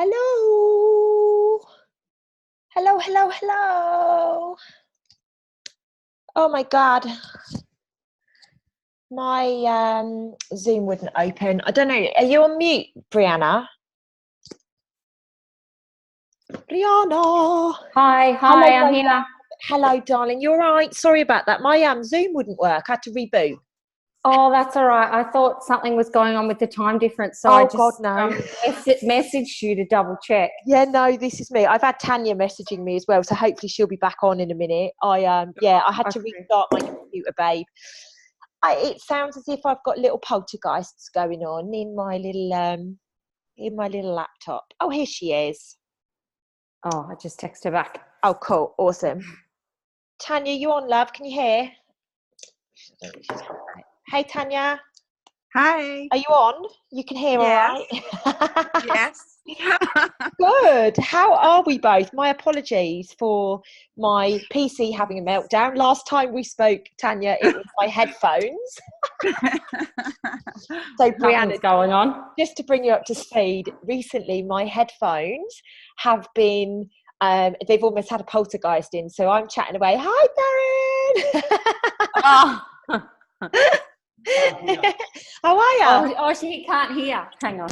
Hello. Hello, hello, hello. Oh my God. My Zoom wouldn't open. I don't know. Are you on mute, Brianna? Brianna. Hi, Hello, I'm here. Hello, darling. You're right. Sorry about that. My Zoom wouldn't work. I had to reboot. Oh, that's all right. I thought something was going on with the time difference, so Oh, I just God, no. messaged you to double check. Yeah, no, this is me. I've had Tanya messaging me as well, so hopefully she'll be back on in a minute. I had to restart my computer, babe. It sounds as if I've got little poltergeists going on in my little laptop. Oh, here she is. Oh, I just texted her back. Oh, cool. Awesome. Tanya, you on, love? Can you hear? Hey, Tanya. Hi. Are you on? You can hear all right? Yes. Good. How are we both? My apologies for my PC having a meltdown. Last time we spoke, Tanya, it was my headphones. So, Brianna, going on. Just to bring you up to speed, recently my headphones have been, they've almost had a poltergeist in. So I'm chatting away. Hi, Darren. How are you? Oh, she can't hear. Hang on.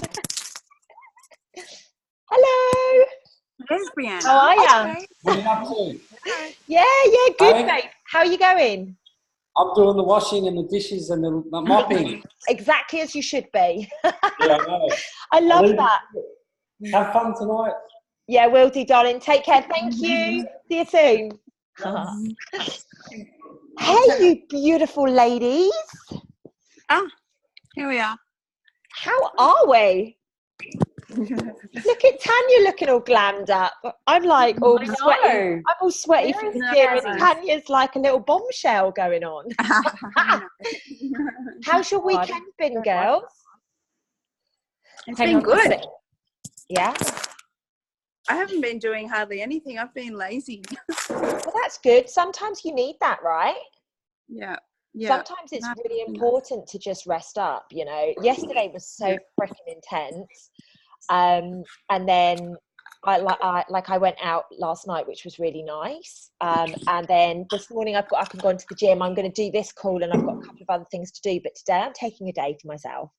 Hello. There's Brianna. How are you? Okay. What are you up to? Yeah, good, Hey? mate. How are you going? I'm doing the washing and the dishes and the mopping. Exactly as you should be. Yeah, I know. I love that. Have fun tonight. Yeah, will do, darling. Take care. Thank you. See you soon. Hey, you beautiful ladies. Ah, here we are. How are we? Look at Tanya looking all glammed up. I'm like all sweaty. I'm all sweaty from the gym, and Tanya's like a little bombshell going on. How's your weekend been, girls? It's been good. Yeah. I haven't been doing hardly anything. I've been lazy. Well, that's good. Sometimes you need that, right? Yeah. Sometimes it's really important to just rest up, you know. Yesterday was so freaking intense. And then I went out last night, which was really nice. And then this morning I've got up and gone to the gym. I'm going to do this call and I've got a couple of other things to do. But today I'm taking a day to myself.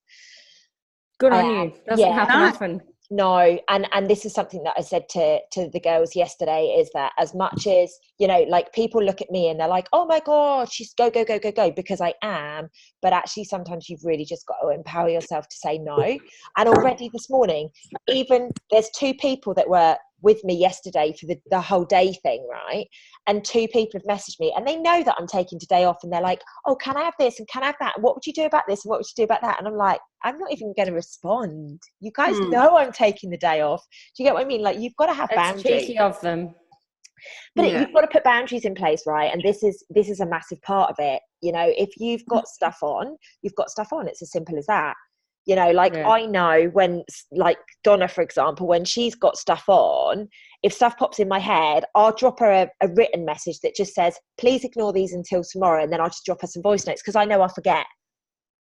Good on you. Doesn't happen often. No, and this is something that I said to the girls yesterday, is that as much as, you know, like people look at me and they're like, oh my God, she's go, because I am. But actually sometimes you've really just got to empower yourself to say no. And already this morning, even there's 2 people that were with me yesterday for the whole day thing, right? And 2 people have messaged me and they know that I'm taking today off, and they're like, oh, can I have this and can I have that? What would you do about this and what would you do about that? And I'm like, I'm not even going to respond. You guys know I'm taking the day off. Do you get what I mean? Like, you've got to have boundaries. It's cheeky of them. But you've got to put boundaries in place, right? And this is a massive part of it. You know, if you've got stuff on, you've got stuff on. It's as simple as that. You know, like I know when, like Donna, for example, when she's got stuff on, if stuff pops in my head, I'll drop her a written message that just says, please ignore these until tomorrow. And then I'll just drop her some voice notes because I know I'll forget.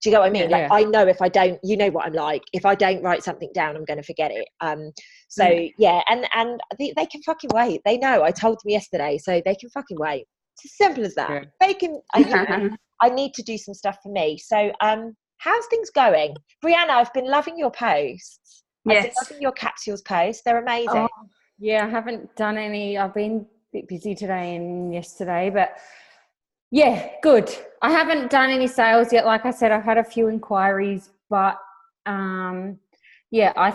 Do you get what I mean? Like, I know if I don't, you know what I'm like. If I don't write something down, I'm going to forget it. And they can fucking wait. They know. I told them yesterday, so they can fucking wait. It's as simple as that. Yeah. They can. I need to do some stuff for me. So, how's things going, Brianna? I've been loving your posts. I've been loving your capsules posts. They're amazing. I haven't done any. I've been a bit busy today and yesterday, but. Yeah, good. I haven't done any sales yet. Like I said, I've had a few inquiries, but I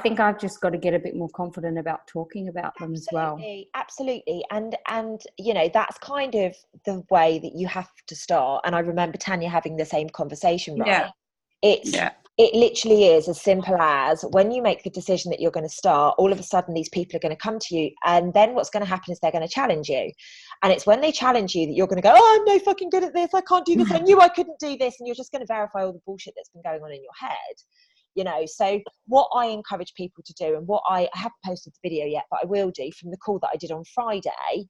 think I've just got to get a bit more confident about talking about them as well. Absolutely. And you know, that's kind of the way that you have to start. And I remember Tanya having the same conversation, right? It literally is as simple as when you make the decision that you're going to start, all of a sudden these people are going to come to you, and then what's going to happen is they're going to challenge you. And it's when they challenge you that you're going to go, oh, I'm no fucking good at this. I can't do this. I knew I couldn't do this. And you're just going to verify all the bullshit that's been going on in your head. You know, so what I encourage people to do, and what I haven't posted the video yet, but I will do from the call that I did on Friday.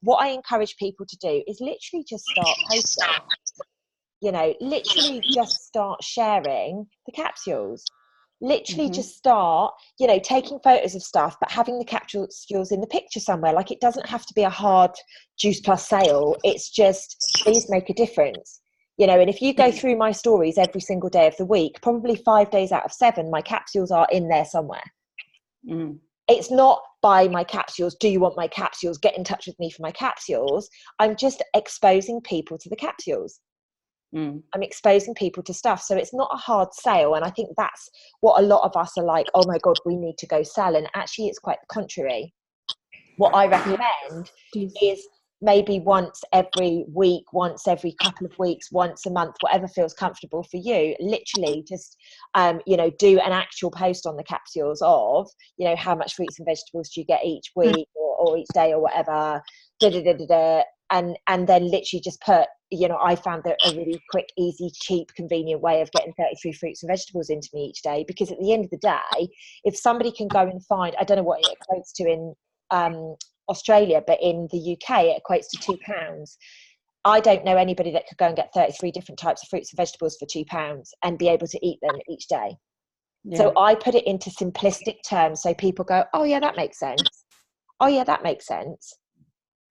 What I encourage people to do is literally just start posting. You know, literally just start sharing the capsules. Literally just start, you know, taking photos of stuff, but having the capsules in the picture somewhere. Like, it doesn't have to be a hard Juice Plus sale. It's just, these make a difference. You know, and if you go through my stories every single day of the week, probably 5 days out of 7, my capsules are in there somewhere. It's not buy my capsules, do you want my capsules, get in touch with me for my capsules. I'm just exposing people to the capsules. I'm exposing people to stuff. So it's not a hard sale. And I think that's what a lot of us are like, oh my God, we need to go sell. And actually it's quite the contrary. What I recommend is maybe once every week, once every couple of weeks, once a month, whatever feels comfortable for you. Literally just, you know, do an actual post on the capsules of, you know, how much fruits and vegetables do you get each week or each day or whatever, and then literally just put, you know, I found that a really quick, easy, cheap, convenient way of getting 33 fruits and vegetables into me each day. Because at the end of the day, if somebody can go and find, I don't know what it equates to in Australia, but in the UK it equates to £2. I don't know anybody that could go and get 33 different types of fruits and vegetables for £2 and be able to eat them each day. So I put it into simplistic terms so people go, oh yeah, that makes sense. Oh yeah, that makes sense.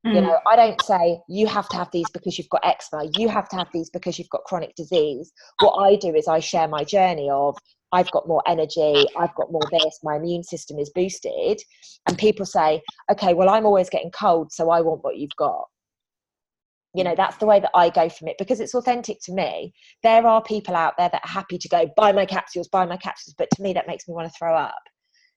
You know, I don't say you have to have these because you've got eczema, you have to have these because you've got chronic disease. What I do is I share my journey of, I've got more energy, I've got more this, my immune system is boosted. And people say, okay, well, I'm always getting cold, so I want what you've got. You know, that's the way that I go from it, because it's authentic to me. There are people out there that are happy to go, buy my capsules. But to me, that makes me want to throw up.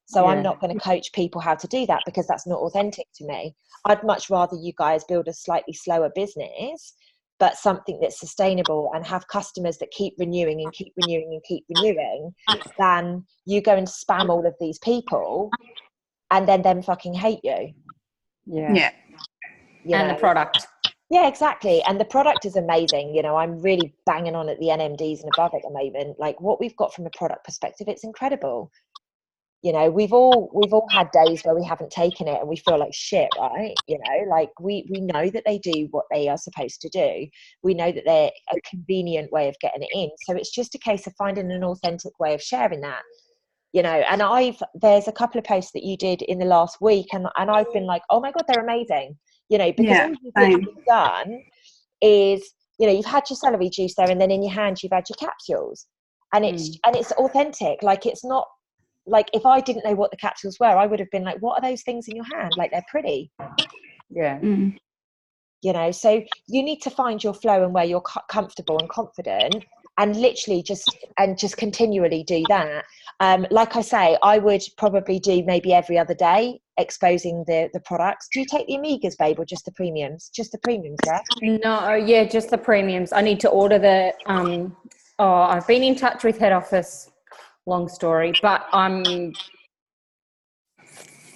So I'm not going to coach people how to do that, because that's not authentic to me. I'd much rather you guys build a slightly slower business, but something that's sustainable and have customers that keep renewing and keep renewing and keep renewing, than you go and spam all of these people and then them fucking hate you. Yeah. You and know? the product. Yeah, exactly. And the product is amazing. You know, I'm really banging on at the NMDs and above at the moment. Like, what we've got from a product perspective, it's incredible. You know, we've all had days where we haven't taken it and we feel like shit, right? You know, like we know that they do what they are supposed to do. We know that they're a convenient way of getting it in. So it's just a case of finding an authentic way of sharing that. You know, and there's a couple of posts that you did in the last week, and I've been like, oh my God, they're amazing. You know, because all you've done is, you know, you've had your celery juice there, and then in your hand you've had your capsules, and it's authentic. Like, it's not like, if I didn't know what the capsules were, I would have been like, what are those things in your hand? Like, they're pretty. Yeah. You know, so you need to find your flow and where you're comfortable and confident, and literally just continually do that. Like I say, I would probably do maybe every other day exposing the products. Do you take the Omegas, babe, or just the premiums? Just the premiums, yeah? No, yeah, just the premiums. I need to order the I've been in touch with head office, long story, but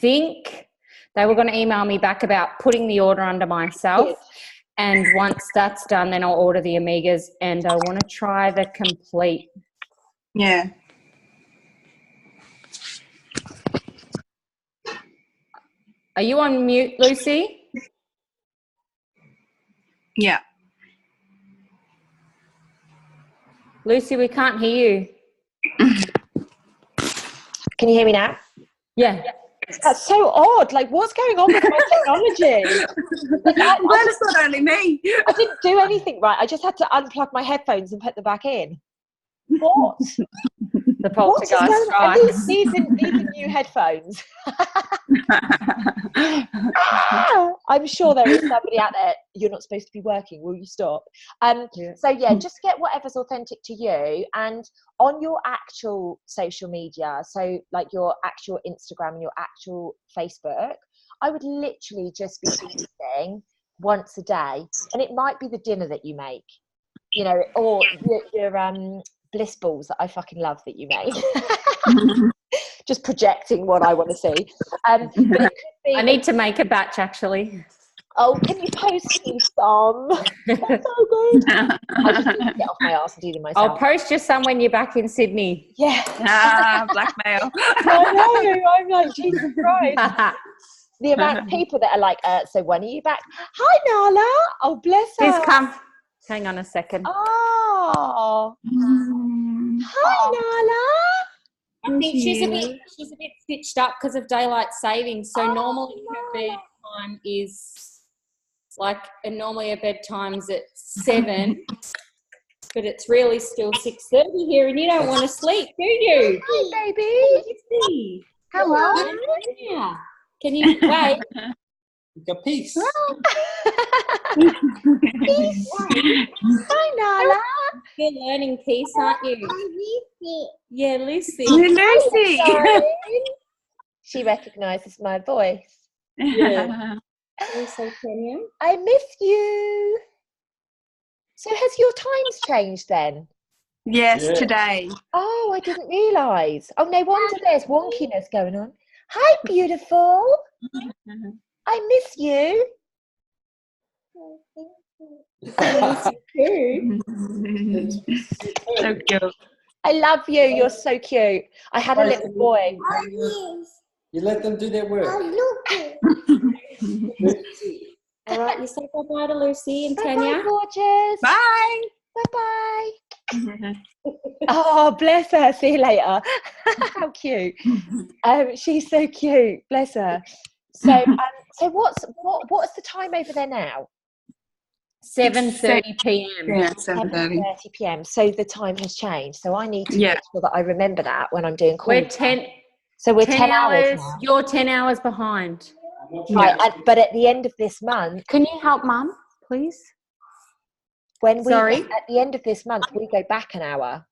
think they were going to email me back about putting the order under myself. And once that's done, then I'll order the Omegas, and I want to try the complete. Yeah. Are you on mute, Lucy? Yeah. Lucy, we can't hear you. Can you hear me now? Yeah. That's so odd. Like, what's going on with my technology? Like, It's not only me. I didn't do anything right. I just had to unplug my headphones and put them back in. What? The poltergeist strikes. These are new headphones. I'm sure there is somebody out there. You're not supposed to be working. Will you stop? So yeah, just get whatever's authentic to you, and on your actual social media, so like your actual Instagram and your actual Facebook, I would literally just be posting once a day, and it might be the dinner that you make, you know, or your bliss balls that I fucking love that you make. Just projecting what I want to see. But it could be, I need to make a batch, actually. oh, can you post me some? That's so good. I just need to get off my ass and do them myself. I'll post you some when you're back in Sydney. Yeah. Blackmail. I know. I'm like, Jesus Christ. The amount of people that are like, so when are you back? Hi, Nala. Oh, bless her. Please come. Hang on a second. Oh. Hi, Nala. I think she's a bit stitched up because of daylight savings. So normally her bedtime is normally her bedtime's at 7, but it's really still 6:30 here, and you don't want to sleep, do you? Hi, baby. Hello. Yeah. Can you wait? Peace. Peace. Hi, Nala. You're learning peace, aren't you? Yeah, Lucy. Lucy. She recognises my voice. Yeah. Also, Kenya. I miss you. So has your times changed then? Yes, today. Oh, I didn't realise. Oh, no wonder there's wonkiness going on. Hi, beautiful. I miss you. I miss you too. So cute. I love you. You're so cute. I had a little boy. You let them do their work. All right, you say bye-bye to Lucy and Tanya. Bye, gorgeous. Bye. Bye-bye. Oh, bless her. See you later. How cute. She's so cute. Bless her. So, what's the time over there now? 7:30 p.m. Yeah, 7:30 p.m. So the time has changed. So I need to Yeah. make sure that I remember that when I'm doing calls. We're 10 hours now. You're 10 hours behind. Right, but at the end of this month, Can you help Mum, please? at the end of this month, we go back an hour.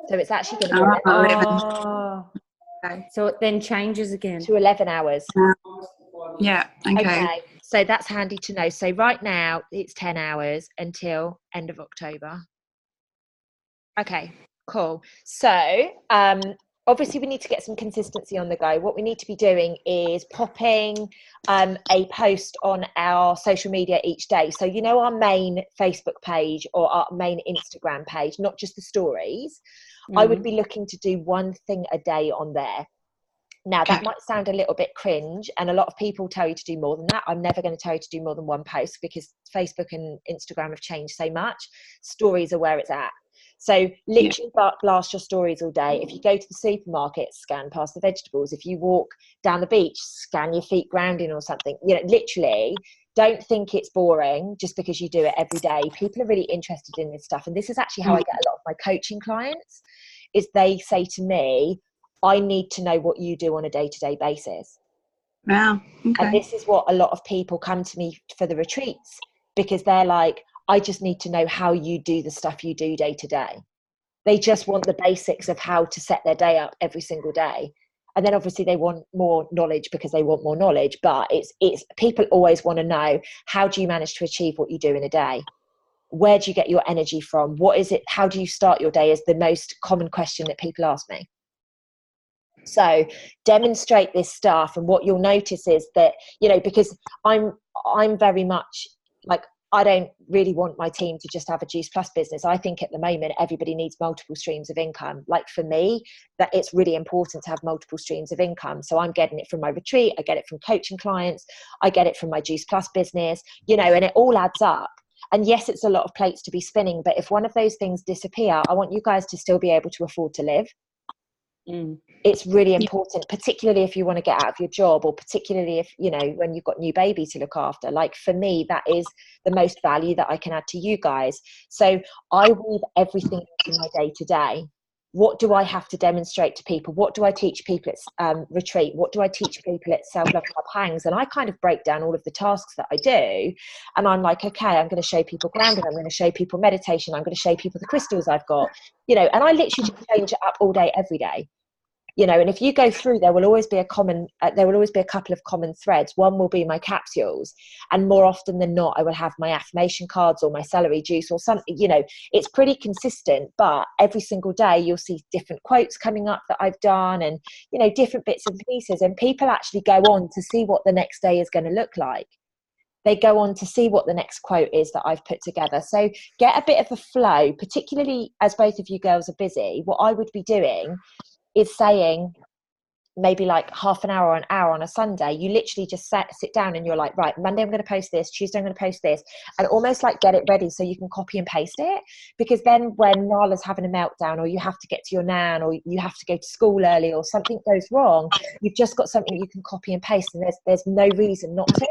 So it's actually going to be 11 Oh. Okay. So it then changes again. to 11 hours. Yeah, okay. So that's handy to know. So right now it's 10 hours until end of October. Okay, cool. So obviously we need to get some consistency on the go. What we need to be doing is popping a post on our social media each day. So our main Facebook page or our main Instagram page, not just the stories. I would be looking to do one thing a day on there. Now, that might sound a little bit cringe, and a lot of people tell you to do more than that. I'm never going to tell you to do more than one post because Facebook and Instagram have changed so much. Stories are where it's at. So literally blast your stories all day. If you go to the supermarket, scan past the vegetables. If you walk down the beach, scan your feet grounding or something. Literally, don't think it's boring just because you do it every day. People are really interested in this stuff. And this is actually how I get a lot of my coaching clients, is they say to me, I need to know what you do on a day-to-day basis. Wow. Okay. And this is what a lot of people come to me for the retreats, because they're like, I just need to know how you do the stuff you do day to day. They just want the basics of how to set their day up every single day. And then obviously they want more knowledge because they want more knowledge, but it's people always want to know, how do you manage to achieve what you do in a day? Where do you get your energy from? What is it? How do you start your day is the most common question that people ask me. So demonstrate this stuff, and what you'll notice is that, because I'm very much like, I don't really want my team to just have a Juice Plus business. I think at the moment everybody needs multiple streams of income. Like for me, that it's really important to have multiple streams of income. So I'm getting it from my retreat, I get it from coaching clients, I get it from my Juice Plus business, and it all adds up. And yes, it's a lot of plates to be spinning, but if one of those things disappear, I want you guys to still be able to afford to live. It's really important, particularly if you want to get out of your job, or particularly if, when you've got new baby to look after. Like for me, that is the most value that I can add to you guys. So I weave everything into my day to day. What do I have to demonstrate to people? What do I teach people at retreat? What do I teach people at Self Love Club Hangs? And I kind of break down all of the tasks that I do. And I'm like, okay, I'm going to show people grounding. I'm going to show people meditation. I'm going to show people the crystals I've got, and I literally just change it up all day, every day. And if you go through, there will always be a couple of common threads. One will be my capsules, and more often than not, I will have my affirmation cards or my celery juice or something. It's pretty consistent, but every single day you'll see different quotes coming up that I've done, and different bits and pieces. And people actually go on to see what the next day is going to look like. They go on to see what the next quote is that I've put together. So get a bit of a flow, particularly as both of you girls are busy. What I would be doing is saying, maybe like half an hour or an hour on a Sunday, you literally just sit down and you're like, right, Monday I'm going to post this, Tuesday I'm going to post this, and almost like get it ready so you can copy and paste it. Because then when Nala's having a meltdown, or you have to get to your nan, or you have to go to school early, or something goes wrong, you've just got something you can copy and paste, and there's no reason not to,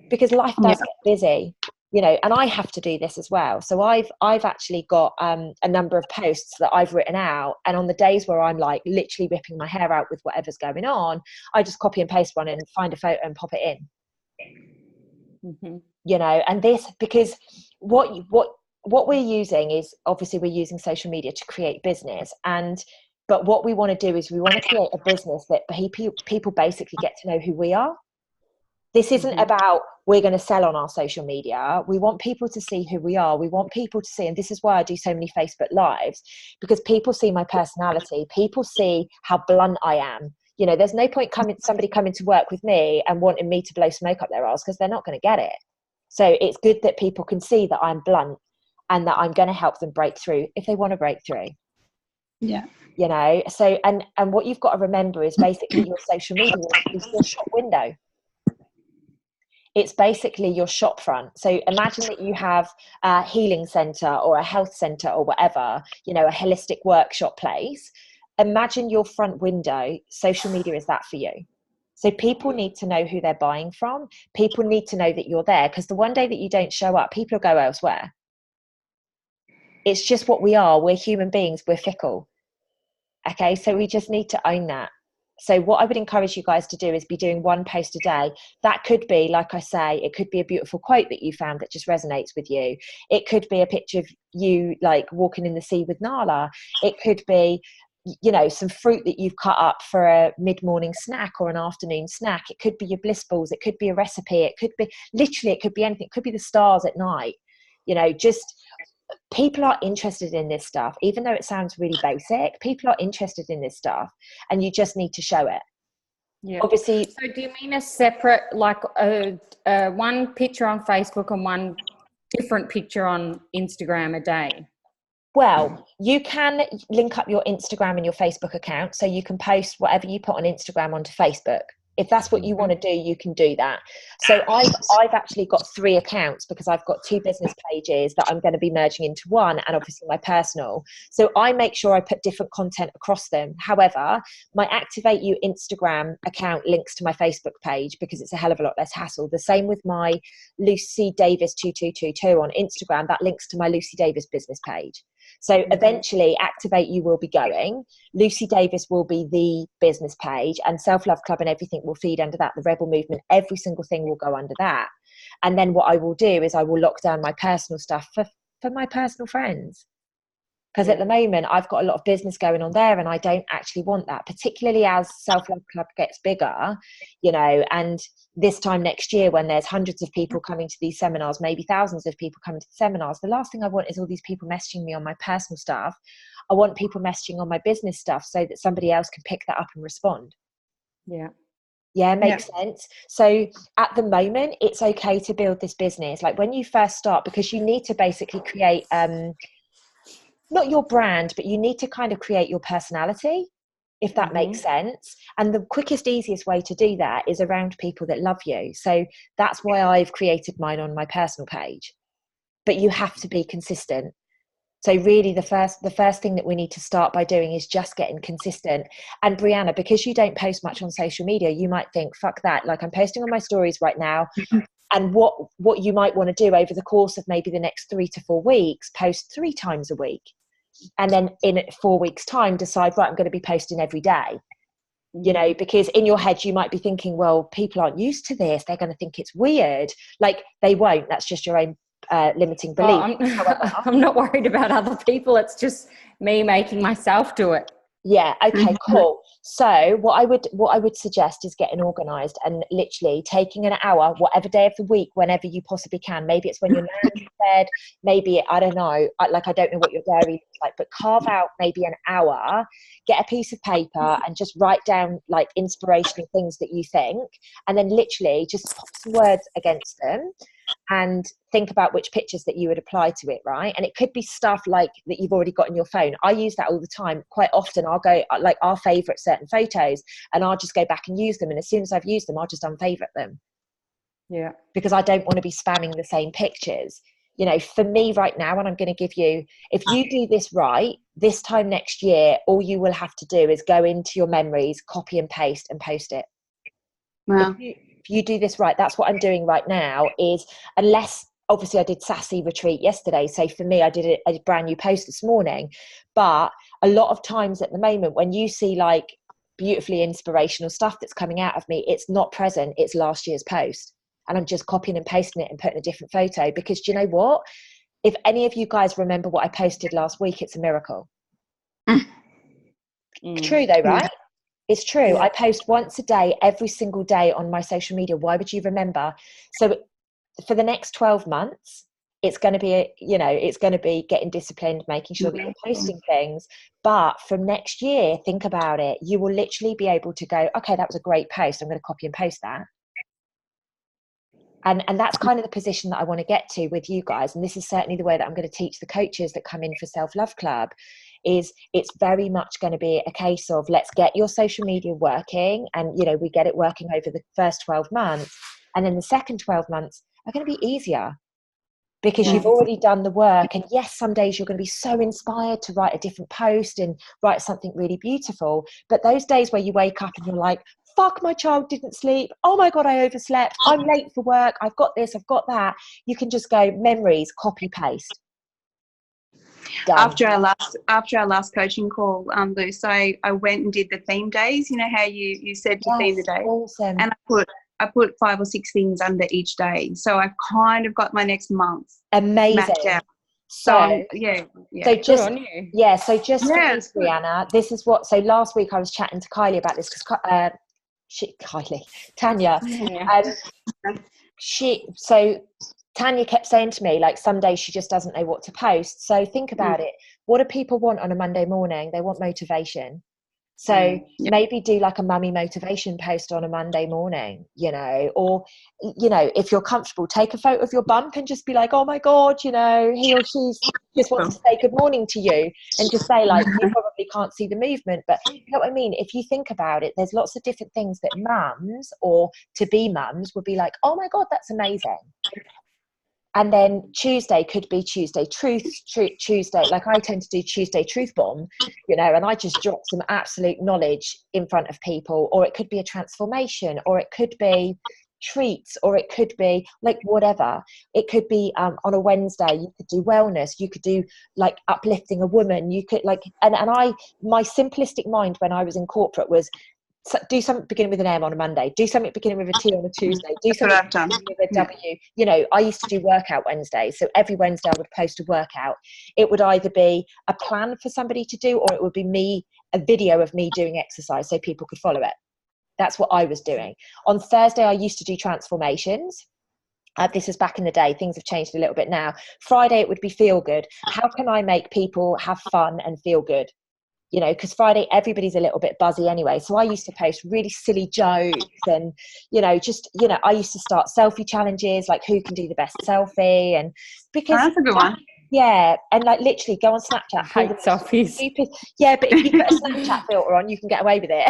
because life does get busy. You know, and I have to do this as well. So I've actually got a number of posts that I've written out, and on the days where I'm like literally ripping my hair out with whatever's going on, I just copy and paste one and find a photo and pop it in. You know, and this, because what we're using is, obviously we're using social media to create business, but what we want to do is we want to create a business that people basically get to know who we are. This isn't about we're going to sell on our social media. We want people to see who we are. We want people to see, and this is why I do so many Facebook Lives, because people see my personality. People see how blunt I am. You know, there's no point somebody coming to work with me and wanting me to blow smoke up their arse, because they're not going to get it. So it's good that people can see that I'm blunt and that I'm going to help them break through if they want to break through. Yeah. You know, so, and what you've got to remember is basically your social media is your shop window. It's basically your shop front. So imagine that you have a healing center or a health center or whatever, you know, a holistic workshop place. Imagine your front window. Social media is that for you. So people need to know who they're buying from. People need to know that you're there, because the one day that you don't show up, people will go elsewhere. It's just what we are. We're human beings. We're fickle. Okay. So we just need to own that. So what I would encourage you guys to do is be doing one post a day. That could be, like I say, it could be a beautiful quote that you found that just resonates with you. It could be a picture of you like walking in the sea with Nala. It could be, you know, some fruit that you've cut up for a mid-morning snack or an afternoon snack. It could be your bliss balls. It could be a recipe. It could be, literally, it could be anything. It could be the stars at night. You know, just people are interested in this stuff. Even though it sounds really basic, people are interested in this stuff, and you just need to show it. Yeah. Obviously. So do you mean a separate, like one picture on Facebook and one different picture on Instagram a day? Well, you can link up your Instagram and your Facebook account, so you can post whatever you put on Instagram onto Facebook. If that's what you want to do, you can do that. So I've actually got 3 accounts, because I've got 2 business pages that I'm going to be merging into one, and obviously my personal. So I make sure I put different content across them. However, my Activate You Instagram account links to my Facebook page, because it's a hell of a lot less hassle. The same with my Lucy Davis 2222 on Instagram. That links to my Lucy Davis business page. So eventually Activate You will be going. Lucy Davis will be the business page, and Self Love Club and everything will feed under that. The Rebel Movement, every single thing will go under that. And then what I will do is I will lock down my personal stuff for my personal friends. Because at the moment I've got a lot of business going on there, and I don't actually want that, particularly as Self Love Club gets bigger, you know, and this time next year when there's hundreds of people coming to these seminars, maybe thousands of people coming to the seminars, the last thing I want is all these people messaging me on my personal stuff. I want people messaging on my business stuff so that somebody else can pick that up and respond. Yeah, makes sense. So at the moment, it's okay to build this business. Like when you first start, because you need to basically create, not your brand, but you need to kind of create your personality, if that makes sense. And the quickest, easiest way to do that is around people that love you. So that's why I've created mine on my personal page. But you have to be consistent. So really the first thing that we need to start by doing is just getting consistent. And Brianna, because you don't post much on social media, you might think, fuck that, like I'm posting on my stories right now. And what you might want to do over the course of maybe the next 3 to 4 weeks, post 3 times a week. And then in 4 weeks' time, decide, right, I'm going to be posting every day. You know, because in your head, you might be thinking, well, people aren't used to this. They're going to think it's weird. Like they won't. That's just your own limiting belief. I'm not worried about other people. It's just me making myself do it. Yeah. Okay, cool. So what I would suggest is getting organized and literally taking an hour, whatever day of the week, whenever you possibly can. Maybe it's when you're in bed, maybe, I don't know, I don't know what your diary looks like, but carve out maybe an hour, get a piece of paper and just write down like inspirational things that you think, and then literally just pop some words against them. and think about which pictures that you would apply to it, right? And it could be stuff like that you've already got in your phone. I use that all the time. Quite often I'll go like our favorite certain photos, and I'll just go back and use them, and as soon as I've used them, I'll just unfavorite them. Yeah. Because I don't want to be spamming the same pictures. You know, for me right now, and I'm going to give you, if you do this right, this time next year, all you will have to do is go into your memories, copy and paste, and post it. Wow. If you do this right, that's what I'm doing right now. Is, unless obviously I did Sassy Retreat yesterday, so for me I did a brand new post this morning, but a lot of times at the moment when you see like beautifully inspirational stuff that's coming out of me, it's not present, it's last year's post, and I'm just copying and pasting it and putting a different photo. Because do you know what, if any of you guys remember what I posted last week, it's a miracle. True though, right? It's true. I post once a day, every single day on my social media. Why would you remember? So for the next 12 months, it's going to be, it's going to be getting disciplined, making sure that you're posting things. But from next year, think about it. You will literally be able to go, okay, that was a great post. I'm going to copy and paste that. And that's kind of the position that I want to get to with you guys. And this is certainly the way that I'm going to teach the coaches that come in for Self Love Club. Is it's very much going to be a case of, let's get your social media working, and we get it working over the first 12 months, and then the second 12 months are going to be easier because you've already done the work. And yes, some days you're going to be so inspired to write a different post and write something really beautiful, but those days where you wake up and you're like, fuck, my child didn't sleep, oh my god, I overslept, I'm late for work, I've got this, I've got that, you can just go memories, copy paste. Done. After our last coaching call, Luce, I went and did the theme days. You know how you said to theme the day, awesome. And I put 5 or 6 things under each day, so I've kind of got my next month mapped out. So yeah. So just for you, Brianna, this is what. So last week I was chatting to Kylie about this because Tanya. Tanya kept saying to me, like, some days she just doesn't know what to post. So think about it. What do people want on a Monday morning? They want motivation. So maybe do like a mummy motivation post on a Monday morning, or, if you're comfortable, take a photo of your bump and just be like, oh my God, he or she just wants to say good morning to you, and just say, like, you probably can't see the movement, but you know what I mean? If you think about it, there's lots of different things that mums or to-be mums would be like, oh my God, that's amazing. And then Tuesday could be Tuesday Tuesday. Like I tend to do Tuesday Truth Bomb, and I just drop some absolute knowledge in front of people. Or it could be a transformation, or it could be treats, or it could be like whatever. It could be on a Wednesday, you could do wellness, you could do like uplifting a woman, you could like, my simplistic mind when I was in corporate was, do something beginning with an M on a Monday, do something beginning with a T on a Tuesday, do something beginning with a W. I used to do workout Wednesdays, so every Wednesday I would post a workout. It would either be a plan for somebody to do, or it would be a video of me doing exercise so people could follow it. That's what I was doing. On Thursday I used to do transformations. This is back in the day. Things have changed a little bit now. Friday it would be feel good. How can I make people have fun and feel good? Because Friday everybody's a little bit buzzy anyway. So I used to post really silly jokes and, I used to start selfie challenges, like who can do the best selfie. And because that's a good one. Yeah. And like literally go on Snapchat. Hate selfies. Stupid. Yeah. But if you put a Snapchat filter on, you can get away with it.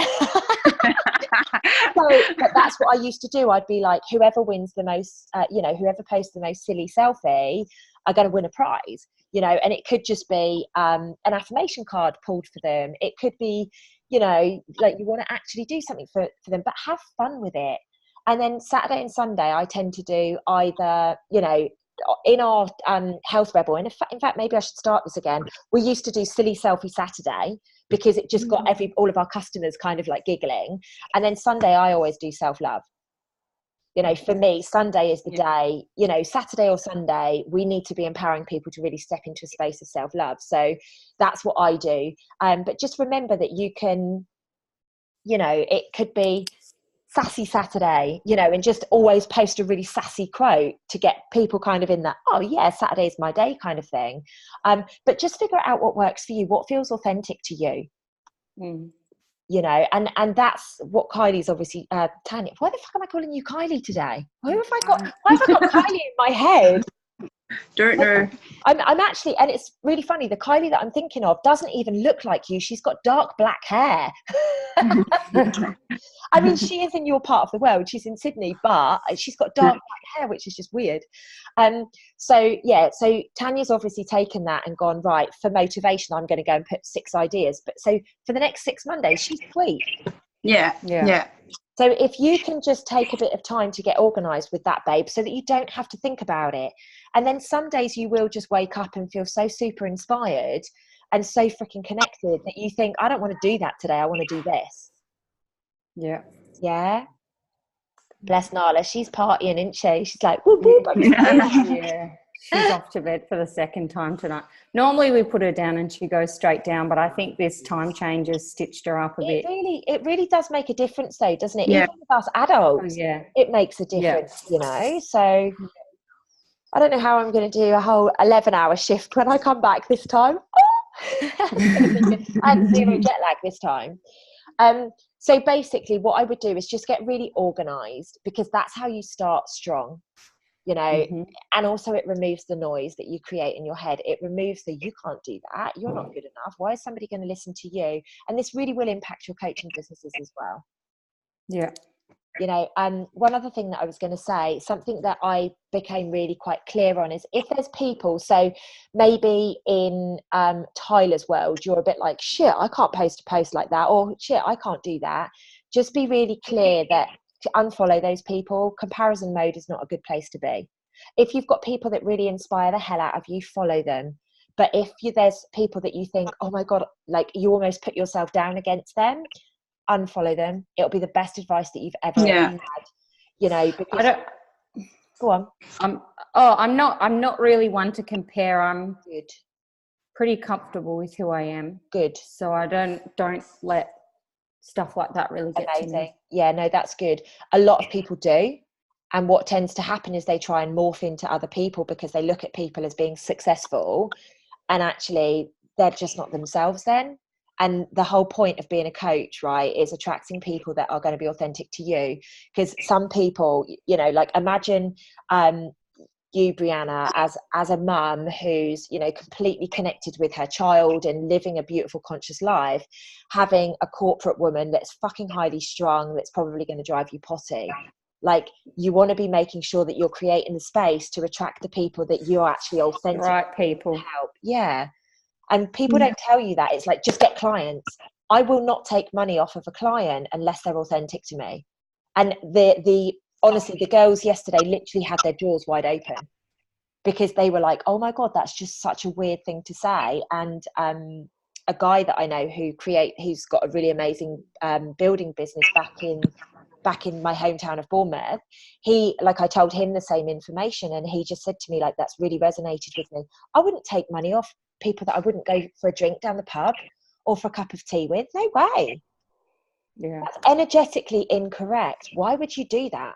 But that's what I used to do. I'd be like, whoever wins the most, whoever posts the most silly selfie are going to win a prize. And it could just be an affirmation card pulled for them. It could be, like you want to actually do something for them, but have fun with it. And then Saturday and Sunday, I tend to do either, in our Health Rebel, and in fact, maybe I should start this again. We used to do Silly Selfie Saturday because it just got all of our customers kind of like giggling. And then Sunday, I always do self-love. For me, Sunday is the day, Saturday or Sunday, we need to be empowering people to really step into a space of self-love. So that's what I do. But just remember that you can, it could be Sassy Saturday, and just always post a really sassy quote to get people kind of in that, oh yeah, Saturday's my day kind of thing. But just figure out what works for you, what feels authentic to you. you know, and that's what Kylie's obviously, Tanya, why the fuck am I calling you Kylie today? Why have I got Kylie in my head? Don't know. I'm actually, and it's really funny, the Kylie that I'm thinking of doesn't even look like you. She's got dark black hair. I mean, she is in your part of the world. She's in Sydney, but she's got dark black hair, which is just weird. So Tanya's obviously taken that and gone, right, for motivation, I'm going to go and put 6 ideas. But so for the next 6 Mondays, she's sweet. Yeah. So if you can just take a bit of time to get organised with that, babe, so that you don't have to think about it. And then some days you will just wake up and feel so super inspired and so freaking connected that you think, I don't want to do that today. I want to do this. Yeah. Yeah. Bless Nala. She's partying, isn't she? She's like, whoop, whoop. Yeah. She's off to bed for the second time tonight. Normally we put her down and she goes straight down, but I think this time change has stitched her up a bit. It really does make a difference though, doesn't it? Yeah. Even with us adults, it makes a difference, you know? So I don't know how I'm going to do a whole 11-hour shift when I come back this time. And 0 jet lag this time. So basically what I would do is just get really organised, because that's how you start strong. You know, and also it removes the noise that you create in your head. It removes the, you can't do that, you're not good enough, why is somebody going to listen to you? And this really will impact your coaching businesses as well. Yeah. You know, one other thing that I was going to say, something that I became really quite clear on is, if there's people, so maybe in Tyler's world, you're a bit like, shit, I can't post a post like that, or shit, I can't do that. Just be really clear that to unfollow those people. Comparison mode is not a good place to be. If you've got people that really inspire the hell out of you, follow them. But if there's people that you think, oh my God, like you almost put yourself down against them, unfollow them. It'll be the best advice that you've ever had. You know, because go on. I'm not really one to compare. I'm good. Pretty comfortable with who I am. Good. So I don't let stuff like that really get to me. Yeah, no, that's good. A lot of people do. And what tends to happen is they try and morph into other people because they look at people as being successful, and actually they're just not themselves then. And the whole point of being a coach, right, is attracting people that are going to be authentic to you. Because some people, you know, like imagine you, Brianna, as a mum who's, you know, completely connected with her child and living a beautiful conscious life, having a corporate woman that's fucking highly strung, that's probably going to drive you potty. Like, you want to be making sure that you're creating the space to attract the people that you're actually authentic. Right people. Help. Yeah. And people don't tell you that. It's like, just get clients. I will not take money off of a client unless they're authentic to me. And honestly, the girls yesterday literally had their jaws wide open, because they were like, oh my God, that's just such a weird thing to say. And a guy that I know who's got a really amazing building business back in my hometown of Bournemouth, I told him the same information, and he just said to me, like, that's really resonated with me. I wouldn't take money off people that I wouldn't go for a drink down the pub or for a cup of tea with. No way. Yeah. That's energetically incorrect. Why would you do that?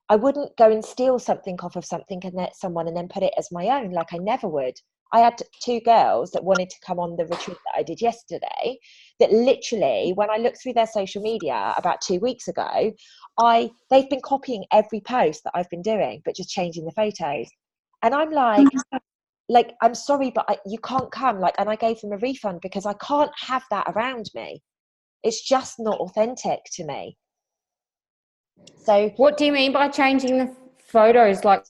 I wouldn't go and steal something off of someone and then put it as my own. Like, I never would. I had 2 girls that wanted to come on the retreat that I did yesterday, that literally, when I looked through their social media about 2 weeks ago, they've been copying every post that I've been doing, but just changing the photos. And I'm like, I'm sorry, but you can't come. Like, and I gave them a refund because I can't have that around me. It's just not authentic to me. So what do you mean by changing the photos? Like,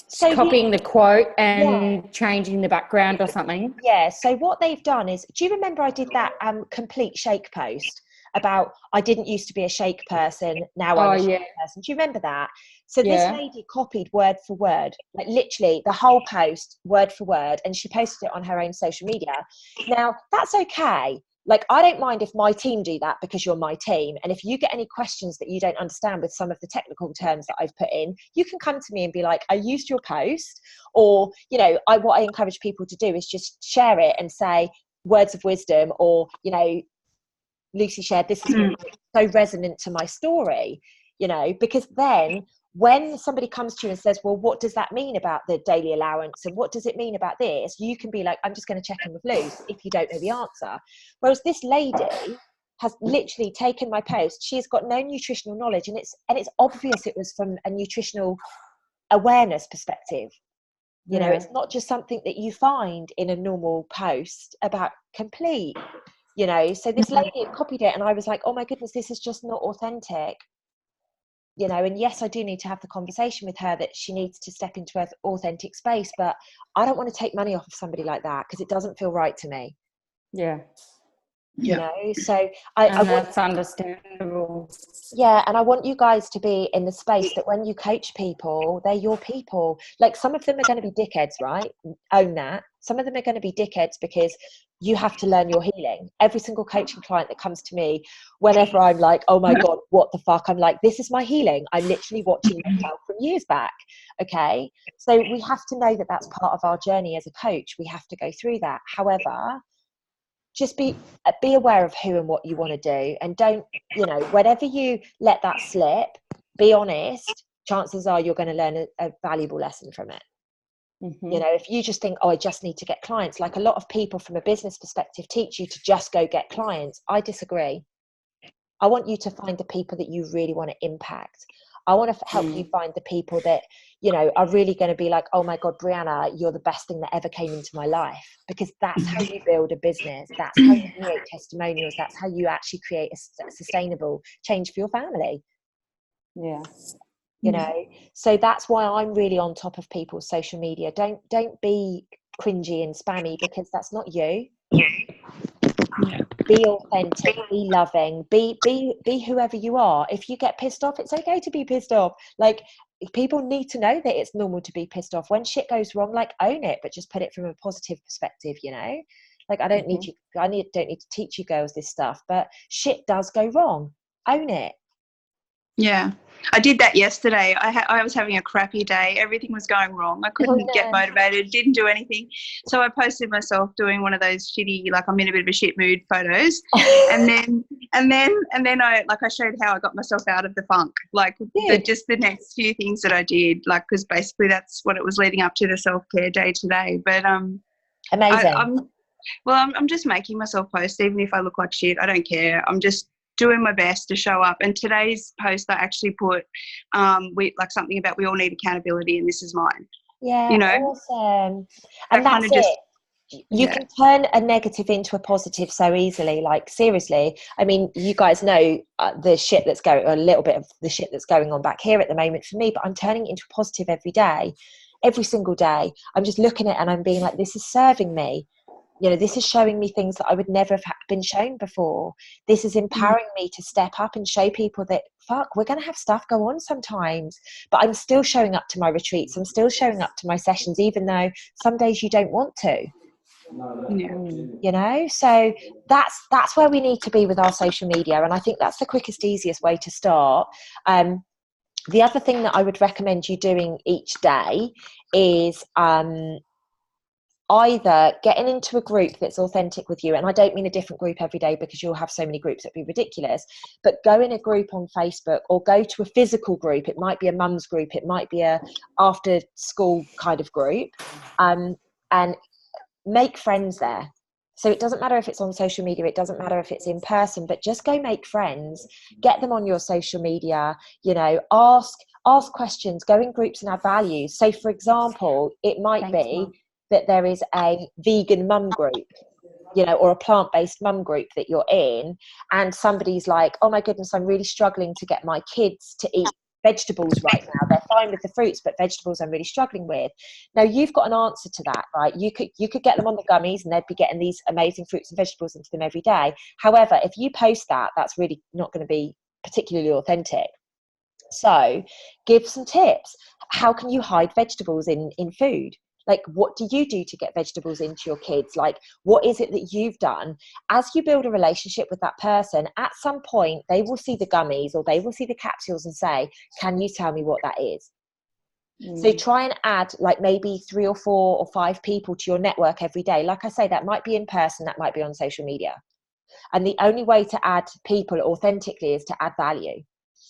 so copying the quote and changing the background or something? Yeah. So what they've done is, do you remember I did that complete shake post about, I didn't used to be a shake person, now I'm a shake person? Do you remember that? So this lady copied word for word, like literally the whole post word for word, and she posted it on her own social media. Now, that's okay. Like, I don't mind if my team do that, because you're my team. And if you get any questions that you don't understand with some of the technical terms that I've put in, you can come to me and be like, I used your post. Or, you know, what I encourage people to do is just share it and say words of wisdom, or, you know, Lucy shared this is so resonant to my story, you know, because then when somebody comes to you and says, well, what does that mean about the daily allowance? And what does it mean about this? You can be like, I'm just going to check in with Luce if you don't know the answer. Whereas this lady has literally taken my post. She's got no nutritional knowledge, and it's obvious it was from a nutritional awareness perspective. You know, it's not just something that you find in a normal post about complete, you know. So this lady had copied it, and I was like, oh my goodness, this is just not authentic. You know, and yes, I do need to have the conversation with her that she needs to step into her authentic space, but I don't want to take money off of somebody like that because it doesn't feel right to me. Yeah. You know, so that's understandable. Yeah, and I want you guys to be in the space that when you coach people, they're your people. Like, some of them are going to be dickheads, right? Own that. Some of them are going to be dickheads because you have to learn your healing. Every single coaching client that comes to me, whenever I'm like, oh my God, what the fuck? I'm like, this is my healing. I'm literally watching myself from years back. Okay. So we have to know that that's part of our journey as a coach. We have to go through that. However, just be aware of who and what you want to do, and don't, you know, whenever you let that slip, be honest, chances are you're going to learn a valuable lesson from it. You know, if you just think, oh, I just need to get clients, like a lot of people from a business perspective teach you to just go get clients. I disagree. I want you to find the people that you really want to impact. I want to help you find the people that, you know, are really going to be like, oh my God, Brianna, you're the best thing that ever came into my life. Because that's how you build a business. That's how you create testimonials. That's how you actually create a sustainable change for your family. Yeah. You know, so that's why I'm really on top of people's social media. Don't be cringy and spammy, because that's not you. Be authentic, be loving, be whoever you are. If you get pissed off, it's okay to be pissed off. Like, people need to know that it's normal to be pissed off. When shit goes wrong, like, own it, but just put it from a positive perspective, you know. Like, I don't need you, don't need to teach you girls this stuff, but shit does go wrong. Own it. Yeah, I did that yesterday. I was having a crappy day. Everything was going wrong. I couldn't get motivated, didn't do anything. So I posted myself doing one of those shitty, like, I'm in a bit of a shit mood photos. and then I showed how I got myself out of the funk. Like, just the next few things that I did, like, because basically that's what it was leading up to, the self-care day today. But amazing. I'm just making myself post, even if I look like shit. I don't care. I'm just doing my best to show up. And today's post, I actually put something about, we all need accountability and this is mine. Yeah, you know, awesome. And that's it. You can turn a negative into a positive so easily. Like, seriously, I mean, you guys know the shit that's going, a little bit of the shit that's going on back here at the moment for me, but I'm turning it into a positive every day, every single day. I'm just looking at it and I'm being like, this is serving me. You know, this is showing me things that I would never have been shown before. This is empowering me to step up and show people that, fuck, we're going to have stuff go on sometimes, but I'm still showing up to my retreats. I'm still showing up to my sessions, even though some days you don't want to. You know, so that's where we need to be with our social media, and I think that's the quickest, easiest way to start. The other thing that I would recommend you doing each day is either getting into a group that's authentic with you, and I don't mean a different group every day because you'll have so many groups that'd be ridiculous, but go in a group on Facebook or go to a physical group. It might be a mum's group, it might be a after school kind of group, and make friends there. So it doesn't matter if it's on social media, it doesn't matter if it's in person, but just go make friends, get them on your social media, you know, ask questions, go in groups and add value. So for example, it might be that there is a vegan mum group, you know, or a plant-based mum group that you're in, and somebody's like, oh my goodness, I'm really struggling to get my kids to eat vegetables right now. They're fine with the fruits, but vegetables I'm really struggling with. Now you've got an answer to that, right? You could get them on the gummies and they'd be getting these amazing fruits and vegetables into them every day. However, if you post that, that's really not going to be particularly authentic. So give some tips. How can you hide vegetables in food? Like, what do you do to get vegetables into your kids? Like, what is it that you've done? As you build a relationship with that person, at some point, they will see the gummies or they will see the capsules and say, can you tell me what that is? So try and add like maybe 3 or 4 or 5 people to your network every day. Like I say, that might be in person, that might be on social media. And the only way to add people authentically is to add value.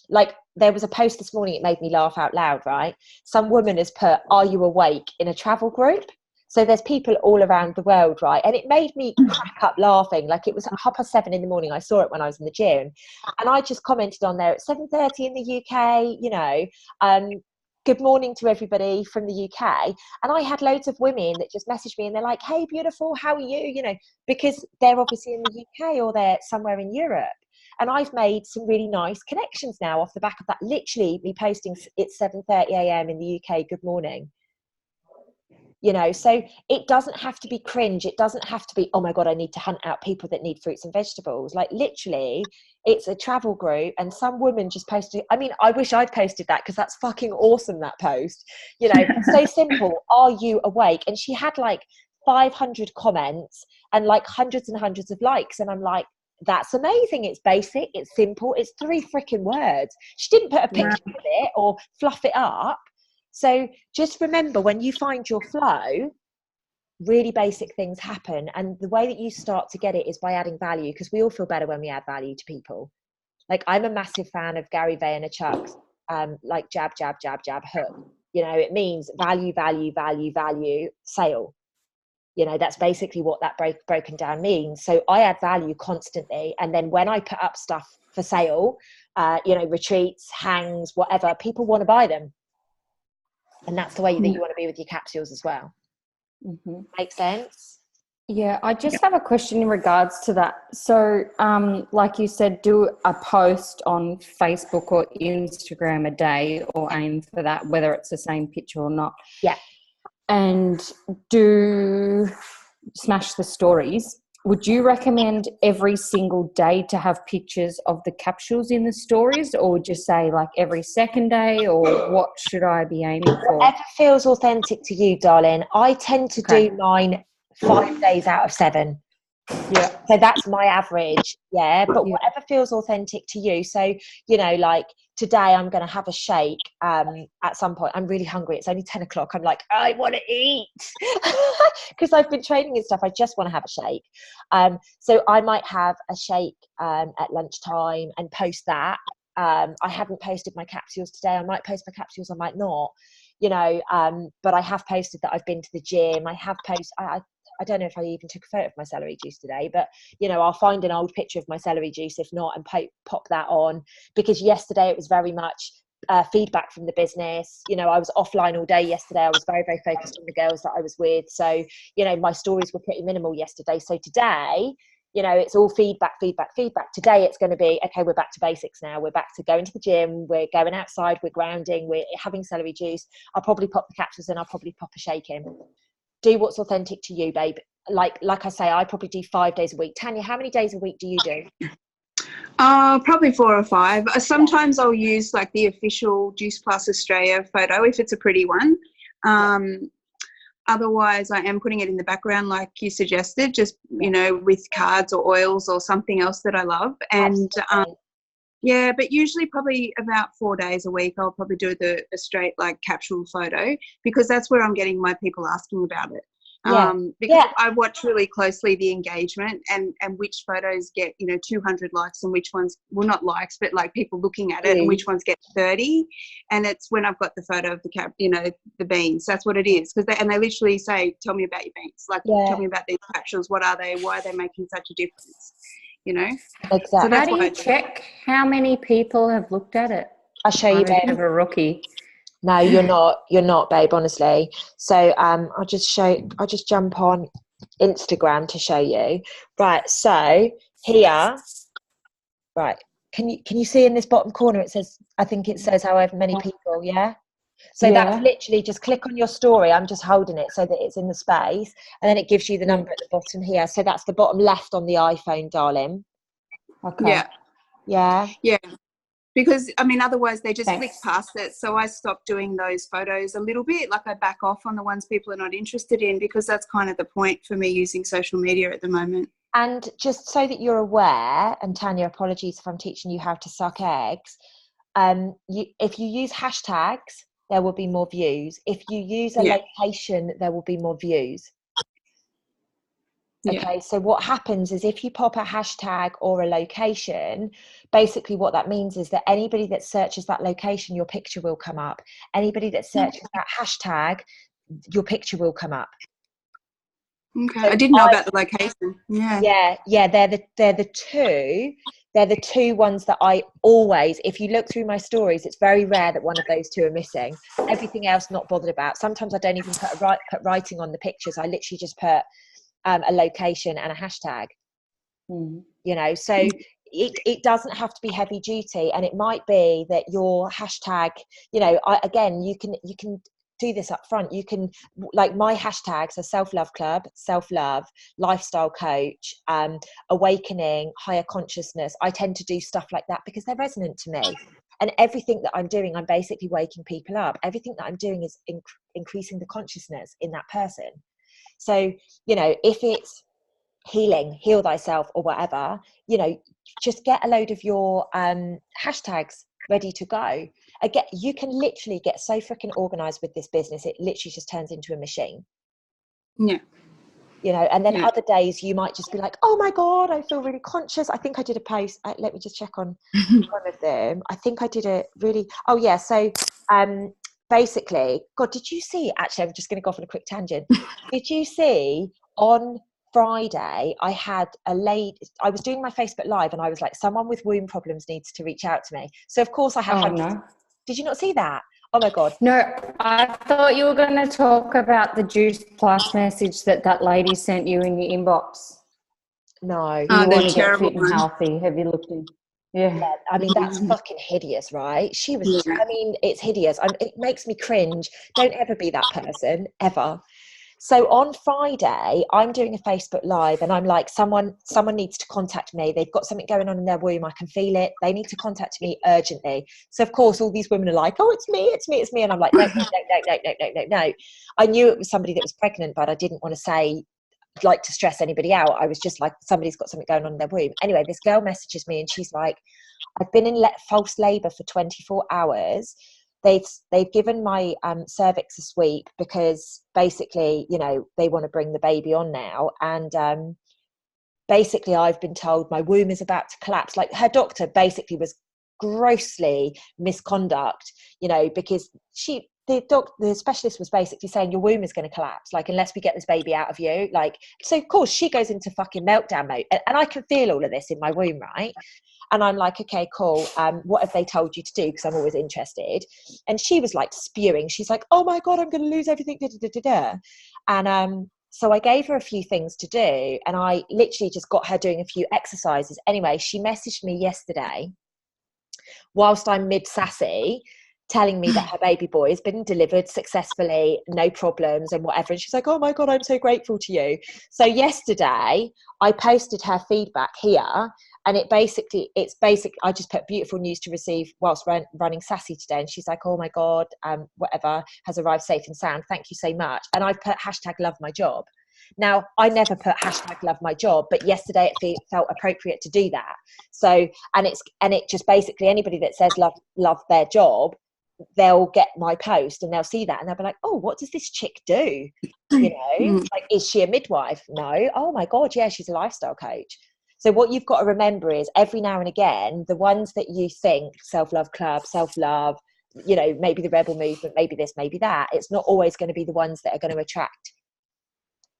Like, there was a post this morning, it made me laugh out loud, right? Some woman has put, are you awake, in a travel group. So there's people all around the world, right? And it made me crack up laughing. Like, it was at 7:30 in the morning. I saw it when I was in the gym, and I just commented on there at 7:30 in the UK, you know, good morning to everybody from the UK. And I had loads of women that just messaged me and they're like, hey, beautiful, how are you? You know, because they're obviously in the UK or they're somewhere in Europe. And I've made some really nice connections now off the back of that. Literally me posting, it's 7:30 a.m. in the UK, good morning. You know, so it doesn't have to be cringe. It doesn't have to be, oh my God, I need to hunt out people that need fruits and vegetables. Like, literally, it's a travel group and some woman just posted. I mean, I wish I'd posted that because that's fucking awesome, that post. You know, so simple. Are you awake? And she had like 500 comments and like hundreds and hundreds of likes. And I'm like, that's amazing. It's basic. It's simple. It's 3 freaking words. She didn't put a picture of it or fluff it up. So just remember, when you find your flow, really basic things happen. And the way that you start to get it is by adding value, because we all feel better when we add value to people. Like, I'm a massive fan of Gary Vaynerchuk's like jab, jab, jab, jab, hook. You know, it means value, value, value, value, sale. You know, that's basically what that broken down means. So I add value constantly. And then when I put up stuff for sale, you know, retreats, hangs, whatever, people want to buy them. And that's the way that you want to be with your capsules as well. Mm-hmm. Makes sense? Yeah, I just have a question in regards to that. So, like you said, do a post on Facebook or Instagram a day, or aim for that, whether it's the same picture or not. Yeah. And do smash the stories. Would you recommend every single day to have pictures of the capsules in the stories, or would you say like every second day, or what should I be aiming for? Whatever feels authentic to you, darling. I tend to do mine 5 days out of 7. Yeah. So that's my average. Yeah. But whatever feels authentic to you. So, you know, like today I'm going to have a shake at some point. I'm really hungry. It's only 10 o'clock. I'm like, I want to eat because I've been training and stuff. I just want to have a shake. So I might have a shake at lunchtime and post that. I haven't posted my capsules today. I might post my capsules. I might not, you know, but I have posted that I've been to the gym. I have posted, I don't know if I even took a photo of my celery juice today, but, you know, I'll find an old picture of my celery juice if not, and pop that on, because yesterday it was very much feedback from the business. You know, I was offline all day yesterday. I was very, very focused on the girls that I was with. So, you know, my stories were pretty minimal yesterday. So today, you know, it's all feedback. Today it's going to be, okay, we're back to basics now. We're back to going to the gym. We're going outside. We're grounding. We're having celery juice. I'll probably pop the capsules in. I'll probably pop a shake in. Do what's authentic to you, babe. Like I say, I probably do 5 days a week. Tanya, how many days a week do you do? Probably 4 or 5. Sometimes I'll use like the official Juice Plus Australia photo if it's a pretty one. Otherwise, I am putting it in the background like you suggested, just, you know, with cards or oils or something else that I love. And yeah, but usually probably about 4 days a week, I'll probably do a straight like capsule photo, because that's where I'm getting my people asking about it. Because I watch really closely the engagement and which photos get, you know, 200 likes and which ones, well, not likes, but like people looking at it, and which ones get 30. And it's when I've got the photo of the you know, the beans. That's what it is. Because they literally say, tell me about your beans. Like, tell me about these capsules. What are they? Why are they making such a difference? You know? Exactly. So how do you check how many people have looked at it? I'll show you, babe. I'm a bit of a rookie. No, you're not, babe, honestly. So I'll just jump on Instagram to show you. Right, so here, right, can you see in this bottom corner it says, I think it says however many people, yeah? So that's literally, just click on your story. I'm just holding it so that it's in the space, and then it gives you the number at the bottom here. So that's the bottom left on the iPhone, darling. Okay. Yeah. Because, I mean, otherwise they just flick past it. So I stopped doing those photos a little bit. Like, I back off on the ones people are not interested in, because that's kind of the point for me using social media at the moment. And just so that you're aware, and Tanya, apologies if I'm teaching you how to suck eggs, if you use hashtags, there will be more views. If you use a location, there will be more views. Okay, so what happens is if you pop a hashtag or a location, basically what that means is that anybody that searches that location, your picture will come up. Anybody that searches that hashtag, your picture will come up. Okay. So I didn't know about the location. Yeah. They're the two ones that I always, if you look through my stories, it's very rare that one of those two are missing. Everything else not bothered about. Sometimes I don't even put writing on the pictures. I literally just put a location and a hashtag. You know, so it doesn't have to be heavy duty, and it might be that your hashtag, you know, you can do this up front. You can, like, my hashtags are self-love club, self-love, lifestyle coach, awakening, higher consciousness. I tend to do stuff like that because they're resonant to me, and everything that I'm doing, I'm basically waking people up. Everything that I'm doing is increasing the consciousness in that person. So, you know, if it's healing, heal thyself, or whatever, you know, just get a load of your hashtags ready to go. Again, you can literally get so freaking organized with this business, it literally just turns into a machine. Yeah. You know, and then other days you might just be like, oh my God, I feel really conscious. I think I did a post, let me just check on one of them. I think I did a really, oh yeah, so basically, God, did you see, actually I'm just going to go off on a quick tangent. Did you see on Friday, I had a lady, I was doing my Facebook Live and I was like, someone with womb problems needs to reach out to me. So of course I had Did you not see that? Oh my God. No, I thought you were going to talk about the Juice Plus message that lady sent you in your inbox. No. You want to get fit and healthy. Have you looked in? Yeah. I mean, that's fucking hideous, right? She was, I mean, it's hideous. It makes me cringe. Don't ever be that person, ever. So on Friday, I'm doing a Facebook Live and I'm like, someone needs to contact me. They've got something going on in their womb. I can feel it. They need to contact me urgently. So of course, all these women are like, oh, it's me. And I'm like, no. I knew it was somebody that was pregnant, but I didn't want to say, like, to stress anybody out. I was just like, somebody's got something going on in their womb. Anyway, this girl messages me and she's like, I've been in false labor for 24 hours. They've given my cervix a sweep because basically, you know, they want to bring the baby on now. And basically I've been told my womb is about to collapse. Like, her doctor basically was grossly misconduct, you know, because the specialist was basically saying your womb is going to collapse, like, unless we get this baby out of you. Like, so of course she goes into fucking meltdown mode, and I can feel all of this in my womb, right? And I'm like, okay, cool. What have they told you to do? Because I'm always interested. And she was like spewing. She's like, oh my God, I'm going to lose everything. And so I gave her a few things to do. And I literally just got her doing a few exercises. Anyway, she messaged me yesterday whilst I'm mid-sassy, telling me that her baby boy has been delivered successfully, no problems and whatever. And she's like, oh my God, I'm so grateful to you. So yesterday I posted her feedback here. And it's basic. I just put beautiful news to receive whilst running Sassy today. And she's like, oh my God, whatever, has arrived safe and sound. Thank you so much. And I've put hashtag love my job. Now, I never put hashtag love my job, but yesterday it felt appropriate to do that. So, and it just basically, anybody that says love their job, they'll get my post and they'll see that and they'll be like, oh, what does this chick do? You know, like, is she a midwife? No. Oh my God, yeah, she's a lifestyle coach. So what you've got to remember is every now and again, the ones that you think, self-love club, self-love, you know, maybe the rebel movement, maybe this, maybe that, it's not always going to be the ones that are going to attract,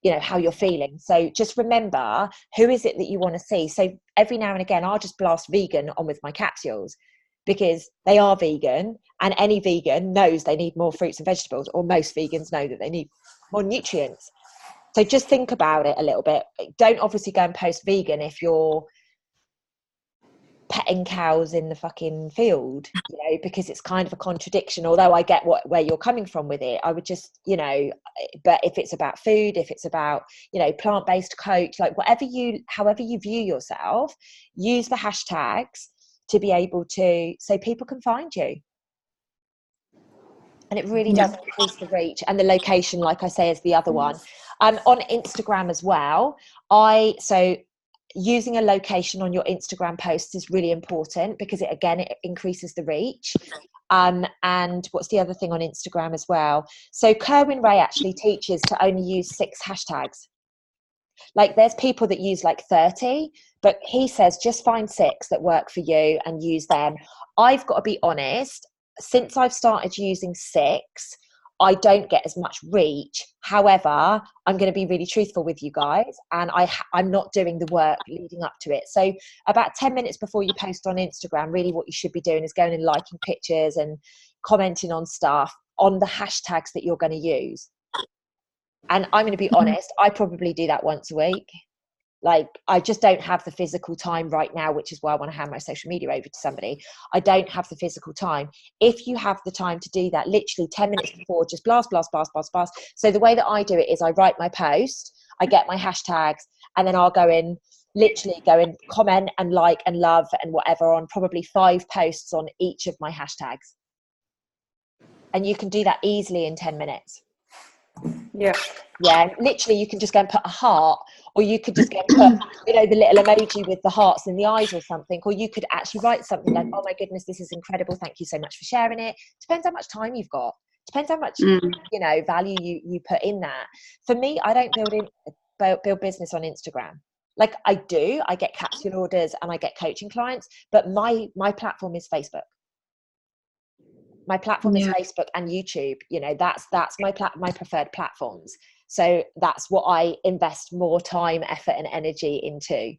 you know, how you're feeling. So just remember, who is it that you want to see? So every now and again, I'll just blast vegan on with my capsules because they are vegan, and any vegan knows they need more fruits and vegetables, or most vegans know that they need more nutrients. So just think about it a little bit. Don't obviously go and post vegan if you're petting cows in the fucking field, you know, because it's kind of a contradiction. Although I get where you're coming from with it, I would just, you know, but if it's about food, if it's about, you know, plant-based coach, like however you view yourself, use the hashtags to be able to, so people can find you. And it really does increase the reach. And the location, like I say, is the other one. On Instagram as well, so using a location on your Instagram posts is really important because it increases the reach. And what's the other thing on Instagram as well? So Kerwin Rae actually teaches to only use 6 hashtags. Like, there's people that use like 30, but he says just find 6 that work for you and use them. I've got to be honest, since I've started using 6, I don't get as much reach. However, I'm going to be really truthful with you guys, and I'm not doing the work leading up to it. So about 10 minutes before you post on Instagram, really what you should be doing is going and liking pictures and commenting on stuff on the hashtags that you're going to use. And I'm going to be honest, I probably do that once a week. Like, I just don't have the physical time right now, which is why I want to hand my social media over to somebody. I don't have the physical time. If you have the time to do that, literally 10 minutes before, just blast. So the way that I do it is I write my post, I get my hashtags, and then I'll literally go and comment and like and love and whatever on probably 5 posts on each of my hashtags. And you can do that easily in 10 minutes. Yeah, literally you can just go and put a heart, or you could just go and put, you know, the little emoji with the hearts and the eyes or something, or you could actually write something like, oh my goodness, this is incredible, thank you so much for sharing it. Depends how much time you've got, depends how much you know, value you put in that. For me, I don't build business on Instagram. Like, I get capsule orders and I get coaching clients, but my platform is Facebook. My platform is Facebook and YouTube. You know, that's my preferred platforms. So that's what I invest more time, effort, and energy into.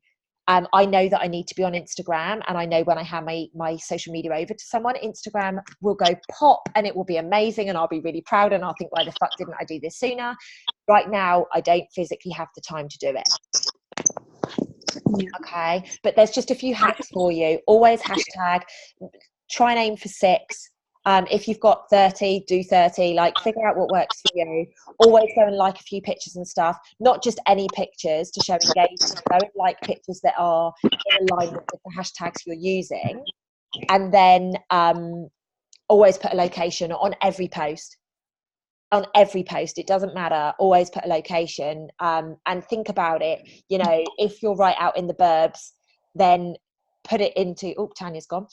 I know that I need to be on Instagram, and I know when I hand my social media over to someone, Instagram will go pop and it will be amazing, and I'll be really proud, and I'll think, why the fuck didn't I do this sooner? Right now, I don't physically have the time to do it. Okay, but there's just a few hacks for you. Always hashtag. Try and aim for 6. If you've got 30, do 30. Like, figure out what works for you. Always go and like a few pictures and stuff. Not just any pictures to show engagement. Go and like pictures that are in alignment with the hashtags you're using. And then always put a location on every post. On every post, it doesn't matter. Always put a location, and think about it. You know, if you're right out in the burbs, then put it into, Tanya's gone.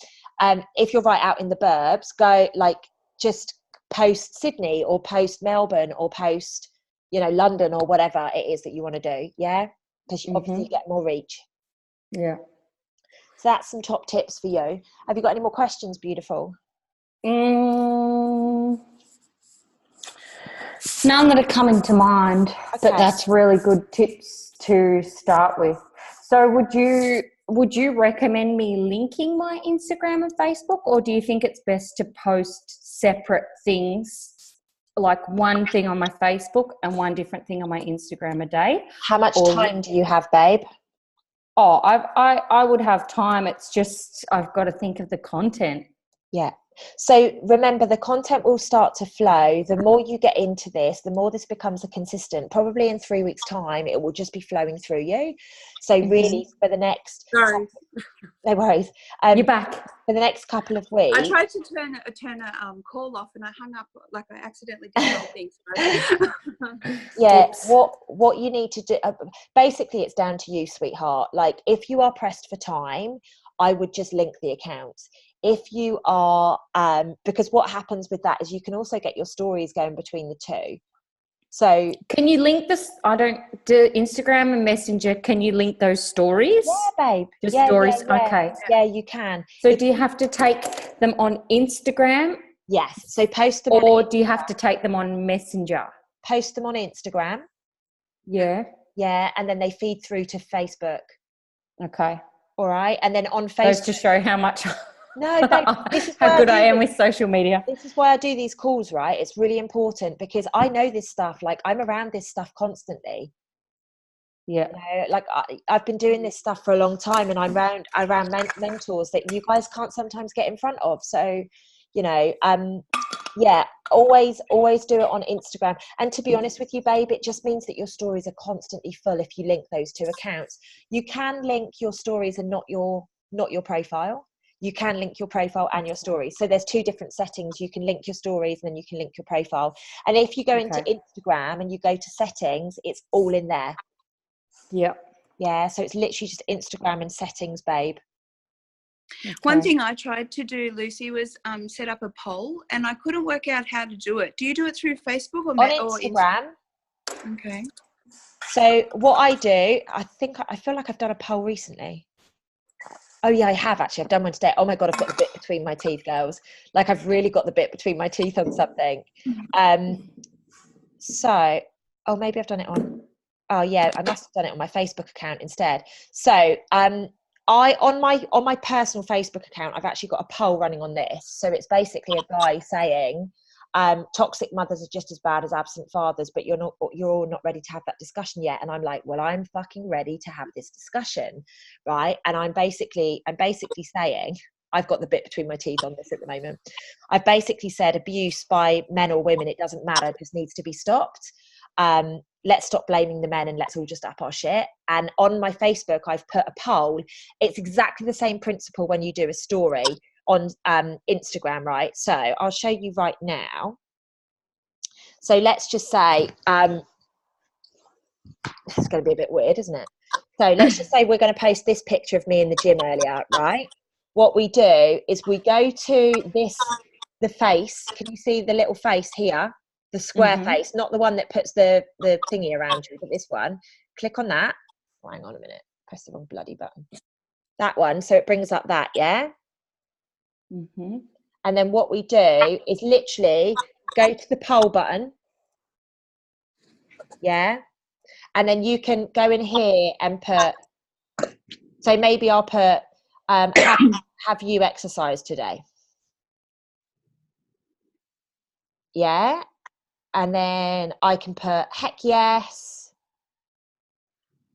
If you're right out in the burbs, go, like, just post Sydney or post Melbourne or post, you know, London or whatever it is that you want to do. Yeah, because you obviously get more reach. Yeah. So that's some top tips for you. Have you got any more questions, beautiful? None that are coming to mind, but that's really good tips to start with. So would you recommend me linking my Instagram and Facebook, or do you think it's best to post separate things, like one thing on my Facebook and one different thing on my Instagram a day? How much time do you have, babe? Oh, I would have time. It's just I've got to think of the content. Yeah. So remember, the content will start to flow. The more you get into this, the more this becomes a consistent. Probably in 3 weeks' time, it will just be flowing through you. So really, for the next... Sorry. No worries. You're back. For the next couple of weeks... I tried to turn a call off, and I hung up, like I accidentally did something. Yeah, what you need to do... basically, it's down to you, sweetheart. Like, if you are pressed for time, I would just link the accounts. If you are, because what happens with that is you can also get your stories going between the two. So can you link this? I don't do Instagram and Messenger. Can you link those stories? Yeah, babe. Just stories. Yeah. Okay. Yeah, you can. So do you have to take them on Instagram? Yes. So post them. Or do you have to take them on Messenger? Post them on Instagram. Yeah. Yeah, and then they feed through to Facebook. Okay. All right, and then on Facebook. Those to show how much. No, babe, this is how good I am with social media. This is why I do these calls, right? It's really important because I know this stuff. Like, I'm around this stuff constantly. Yeah. You know, like I've been doing this stuff for a long time, and I'm around mentors that you guys can't sometimes get in front of. So, you know, yeah, always do it on Instagram. And to be honest with you, babe, it just means that your stories are constantly full if you link those two accounts. You can link your stories and not your profile. You can link your profile and your stories. So there's 2 different settings. You can link your stories and then you can link your profile. And if you go into Instagram and you go to settings, it's all in there. Yeah. Yeah. So it's literally just Instagram and settings, babe. Okay. One thing I tried to do, Lucy, was set up a poll, and I couldn't work out how to do it. Do you do it through Facebook or Instagram? Okay. So what I do, I feel like I've done a poll recently. Oh yeah, I have actually. I've done one today. Oh my God, I've got the bit between my teeth, girls. Like I've really got the bit between my teeth on something. So, oh, maybe I've done it on, oh yeah, I must have done it on my Facebook account instead. So, on my personal Facebook account, I've actually got a poll running on this. So it's basically a guy saying, toxic mothers are just as bad as absent fathers, but you're all not ready to have that discussion yet. And I'm like, well, I'm fucking ready to have this discussion, right? And I'm basically saying, I've got the bit between my teeth on this at the moment. I've basically said abuse by men or women, it doesn't matter, this needs to be stopped. Let's stop blaming the men and let's all just up our shit. And on my Facebook, I've put a poll. It's exactly the same principle when you do a story on Instagram, right? So I'll show you right now. So let's just say, this is going to be a bit weird, isn't it? So let's just say we're going to post this picture of me in the gym earlier, right? What we do is we go to the face. Can you see the little face here? The square face, not the one that puts the thingy around you, but this one. Click on that. Oh, hang on a minute. Press the wrong bloody button. That one. So it brings up that, yeah? And then what we do is literally go to the poll button. Yeah? And then you can go in here and put, so maybe I'll put, have you exercised today? Yeah? And then I can put heck yes.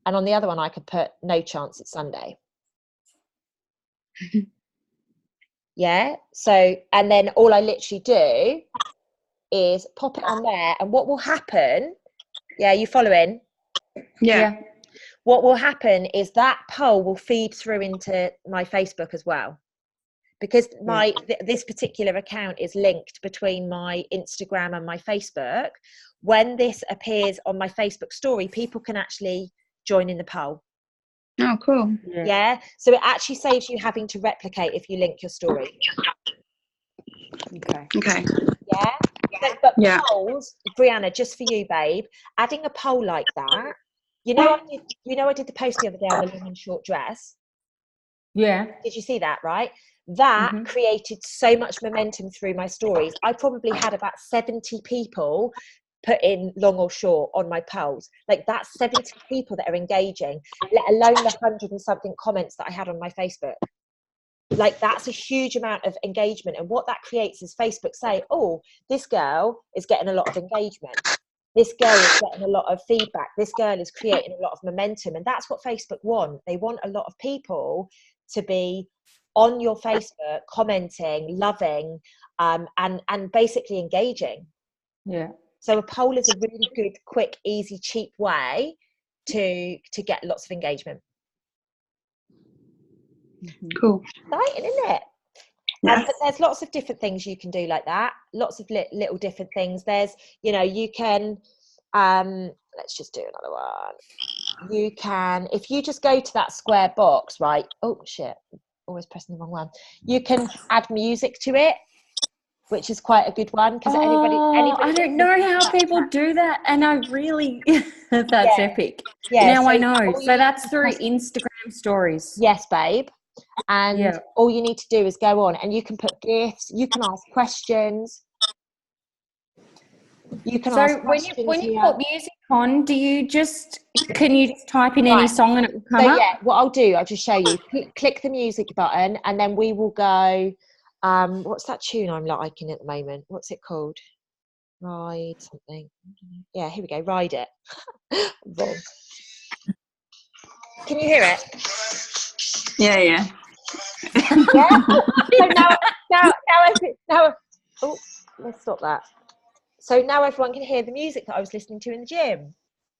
And on the other one, I could put no chance it's Sunday. Yeah. So, and then all I literally do is pop it on there. And what will happen? Yeah, you following? Yeah. What will happen is that poll will feed through into my Facebook as well. Because this particular account is linked between my Instagram and my Facebook. When this appears on my Facebook story, people can actually join in the poll. Oh, cool. Yeah. So it actually saves you having to replicate if you link your story. Okay. Yeah. But polls, Brianna, just for you, babe, adding a poll like that, I did the post the other day on the long and short dress. Yeah. Did you see that, right? That created so much momentum through my stories. I probably had about 70 people put in long or short on my polls. Like that's 70 people that are engaging, let alone the 100 and something comments that I had on my Facebook. Like that's a huge amount of engagement. And what that creates is Facebook say, oh, this girl is getting a lot of engagement. This girl is getting a lot of feedback. This girl is creating a lot of momentum. And that's what Facebook want. They want a lot of people to be on your Facebook, commenting, loving, and basically engaging. Yeah. So a poll is a really good, quick, easy, cheap way to get lots of engagement. Cool. Exciting, isn't it? Yeah. But there's lots of different things you can do like that. Lots of little different things. There's, you can, let's just do another one. You can, if you just go to that square box, right? Oh, shit. Always pressing the wrong one. You can add music to it, which is quite a good one because anybody I don't know how people do that, and I really that's epic. Yeah, now I know. So that's through Instagram stories. Yes, babe. And all you need to do is go on, and you can put gifts. You can ask questions. You can ask questions. So when you put music on, can you type in any song and it will come up? Yeah, what I'll do, I'll just show you. Click the music button, and then we will go. What's that tune I'm liking at the moment? What's it called? Ride something. Yeah, here we go. Ride It. Wrong. Can you hear it? Yeah. Yeah. So now, oh, let's stop that. So now everyone can hear the music that I was listening to in the gym.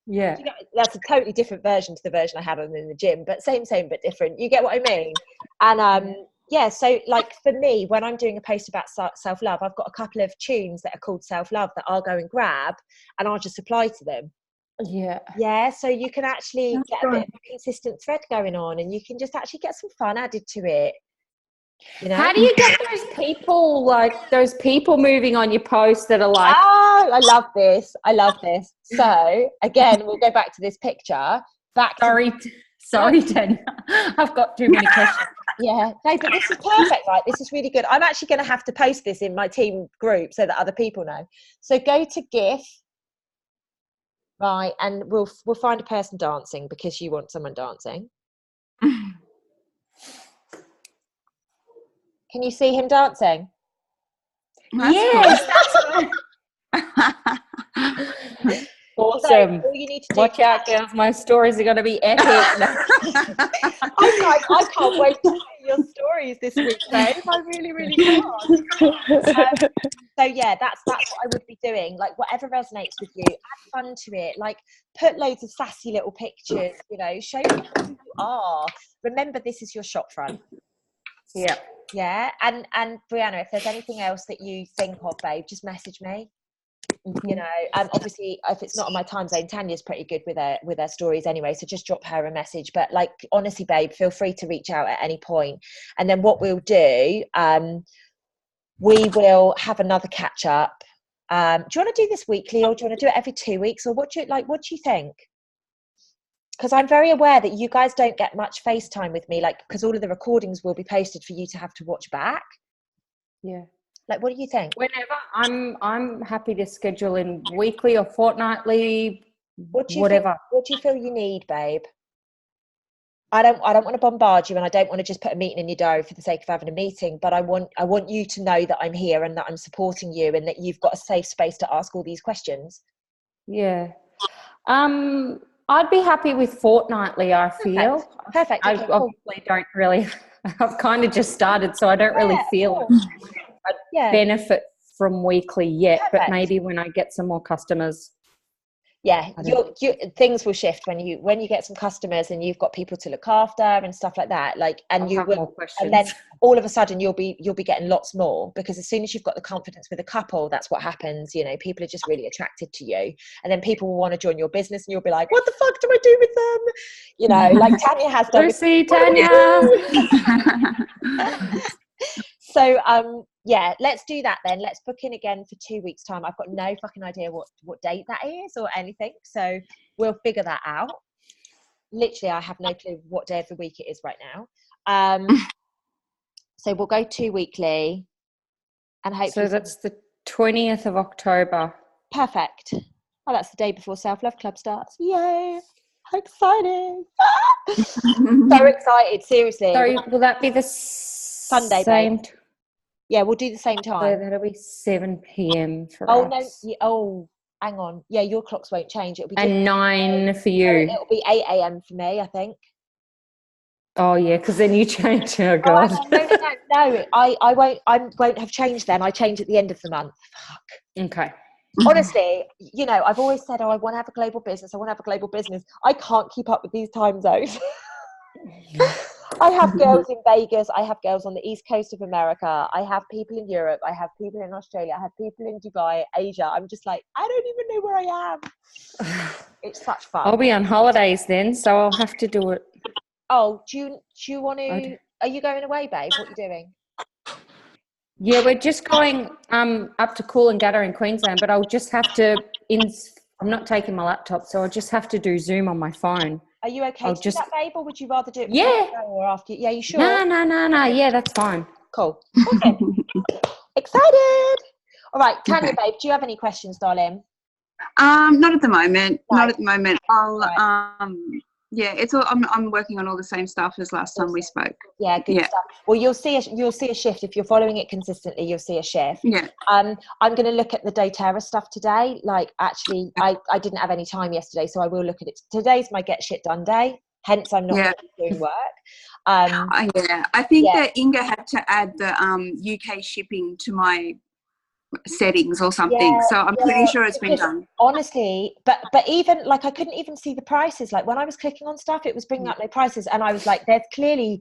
Yeah. That's a totally different version to the version I had on in the gym, but same but different. You get what I mean? And so like for me, when I'm doing a post about self-love, I've got a couple of tunes that are called self-love that I'll go and grab and I'll just apply to them. Yeah, so you can actually get a bit of a consistent thread going on, and you can just actually get some fun added to it. How do you get those people moving on your posts that are like, oh, I love this. So again, we'll go back to this picture. Sorry, Tanya. I've got too many questions. Yeah, no, but this is perfect, right? This is really good. I'm actually going to have to post this in my team group so that other people know. So go to GIF, right, and we'll find a person dancing because you want someone dancing. Can you see him dancing? Yes, awesome. So all you need to do, watch out, girls. My stories are going to be epic. I can't wait to hear your stories this week, babe. I really, really can't. So yeah, that's what I would be doing. Like whatever resonates with you, add fun to it. Like put loads of sassy little pictures. You know, show people who you are. Remember, this is your shop front. Yeah. Yeah, and Brianna, if there's anything else that you think of, babe, just message me. You know, obviously if it's not on my time zone, Tanya's pretty good with her stories anyway, so just drop her a message. But like honestly, babe, feel free to reach out at any point. And then what we'll do, we will have another catch up. Do you want to do this weekly, or do you want to do it every 2 weeks, or what do you think? Because I'm very aware that you guys don't get much FaceTime with me, like because all of the recordings will be posted for you to have to watch back. Yeah. Like, what do you think? Whenever, I'm happy to schedule in weekly or fortnightly, whatever. What do you feel you need, babe? I don't want to bombard you, and I don't want to just put a meeting in your diary for the sake of having a meeting. But I want you to know that I'm here and that I'm supporting you, and that you've got a safe space to ask all these questions. Yeah. I'd be happy with fortnightly, I feel. Perfect. I obviously don't really, I've kind of just started, so I don't really feel a benefit from weekly yet, but maybe when I get some more customers. Yeah, things will shift when you get some customers and you've got people to look after and stuff like that. Like, and you will, more questions. And then all of a sudden you'll be getting lots more, because as soon as you've got the confidence with a couple, that's what happens. You know, people are just really attracted to you, and then people will want to join your business, and you'll be like, "What the fuck do I do with them?" You know, like Tanya has done. Lucy, Tanya. So yeah, let's do that then. Let's book in again for 2 weeks time. I've got no fucking idea what date that is or anything, so we'll figure that out. Literally, I have no clue what day of the week it is right now. So we'll go 2 weekly, and hopefully. So that's the 20th of October. Perfect. Oh, that's the day before Self Love Club starts. Yay! How exciting! So excited, seriously. Sorry, will that be the Sunday, babe? Yeah, we'll do the same time. So that'll be 7 p.m. for Oh, us. no. Oh, hang on. Yeah, your clocks won't change. It'll be and 9 for you. It'll be 8 a.m. for me, I think. Oh, yeah, because then you change. Oh, God. No. I won't have changed then. I change at the end of the month. Fuck. Okay. Honestly, you know, I've always said, I want to have a global business. I can't keep up with these time zones. I have girls in Vegas. I have girls on the East Coast of America. I have people in Europe. I have people in Australia. I have people in Dubai, Asia. I'm just like, I don't even know where I am. It's such fun. I'll be on holidays then, so I'll have to do it. Oh, do you want to? Are you going away, babe? What are you doing? Yeah, we're just going up to Coolangatta in Queensland, but I'll just have to. I'm not taking my laptop, so I'll just have to do Zoom on my phone. Are you okay to do that, babe, or would you rather do it before or after? Yeah, you sure? No. Yeah, that's fine. Cool. Okay. Excited. All right, Tanya, babe, do you have any questions, darling? Not at the moment. Right. Not at the moment. I'll yeah, it's all. I'm working on all the same stuff as last time we spoke. Yeah, good stuff. Well, you'll see a shift if you're following it consistently. You'll see a shift. Yeah. I'm going to look at the doTERRA stuff today. Like, actually, I didn't have any time yesterday, so I will look at it. Today's my get shit done day. Hence, I'm not doing work. Yeah, I think that Inga had to add the UK shipping to my settings or something, so I'm pretty sure it's been done. Honestly, but even like I couldn't even see the prices. Like when I was clicking on stuff, it was bringing up no prices, and I was like, there's clearly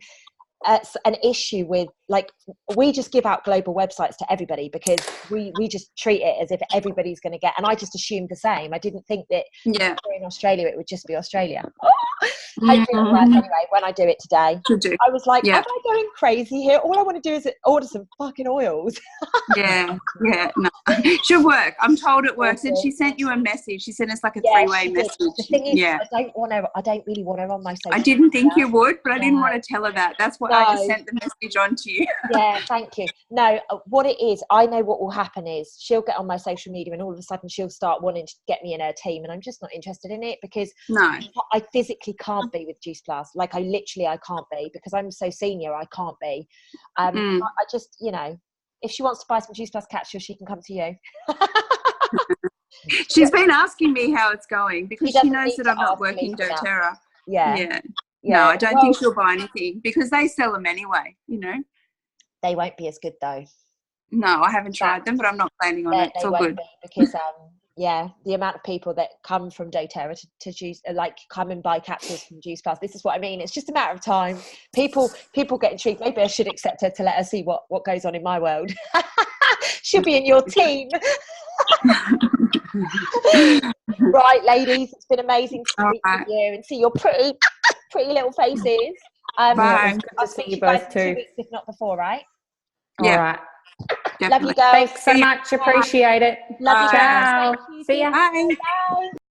an issue with, like, we just give out global websites to everybody because we just treat it as if everybody's going to get, and I just assumed the same. I didn't think that in Australia it would just be Australia. Hopefully it'll work anyway when I do it today. I was like, yeah. am I going crazy here? All I want to do is order some fucking oils. Yeah, no. She'll work. I'm told it works. And she sent you a message. She sent us like a three-way message. The thing is, I don't really want her on my social I didn't think media. you would, but I didn't want to tell her that. That's why I just sent the message on to you. Yeah, thank you. No, what it is, I know what will happen is she'll get on my social media and all of a sudden she'll start wanting to get me in her team, and I'm just not interested in it because I physically can't be with Juice Plus. Like I can't be because I'm so senior. I can't be. I just, you know, if she wants to buy some Juice Plus capsules, she can come to you. She's been asking me how it's going because she knows that I'm not working doTERRA. Yeah. No, I don't think she'll buy anything because they sell them anyway, you know. They won't be as good though. No, I haven't tried them, but I'm not planning on it. It's all good. Because the amount of people that come from doTERRA to Juice, like come and buy capsules from Juice Plus. This is what I mean. It's just a matter of time. People get intrigued. Maybe I should accept her to let her see what goes on in my world. She'll be in your team. Right, ladies, it's been amazing to speak with you and see your pretty little faces. Bye. I'll speak to you guys in 2 weeks, if not before, right? Yeah. All right. Definitely. Love you, girls. Thanks so much. Appreciate it. Love you, Ciao. guys. See ya. Bye. Bye.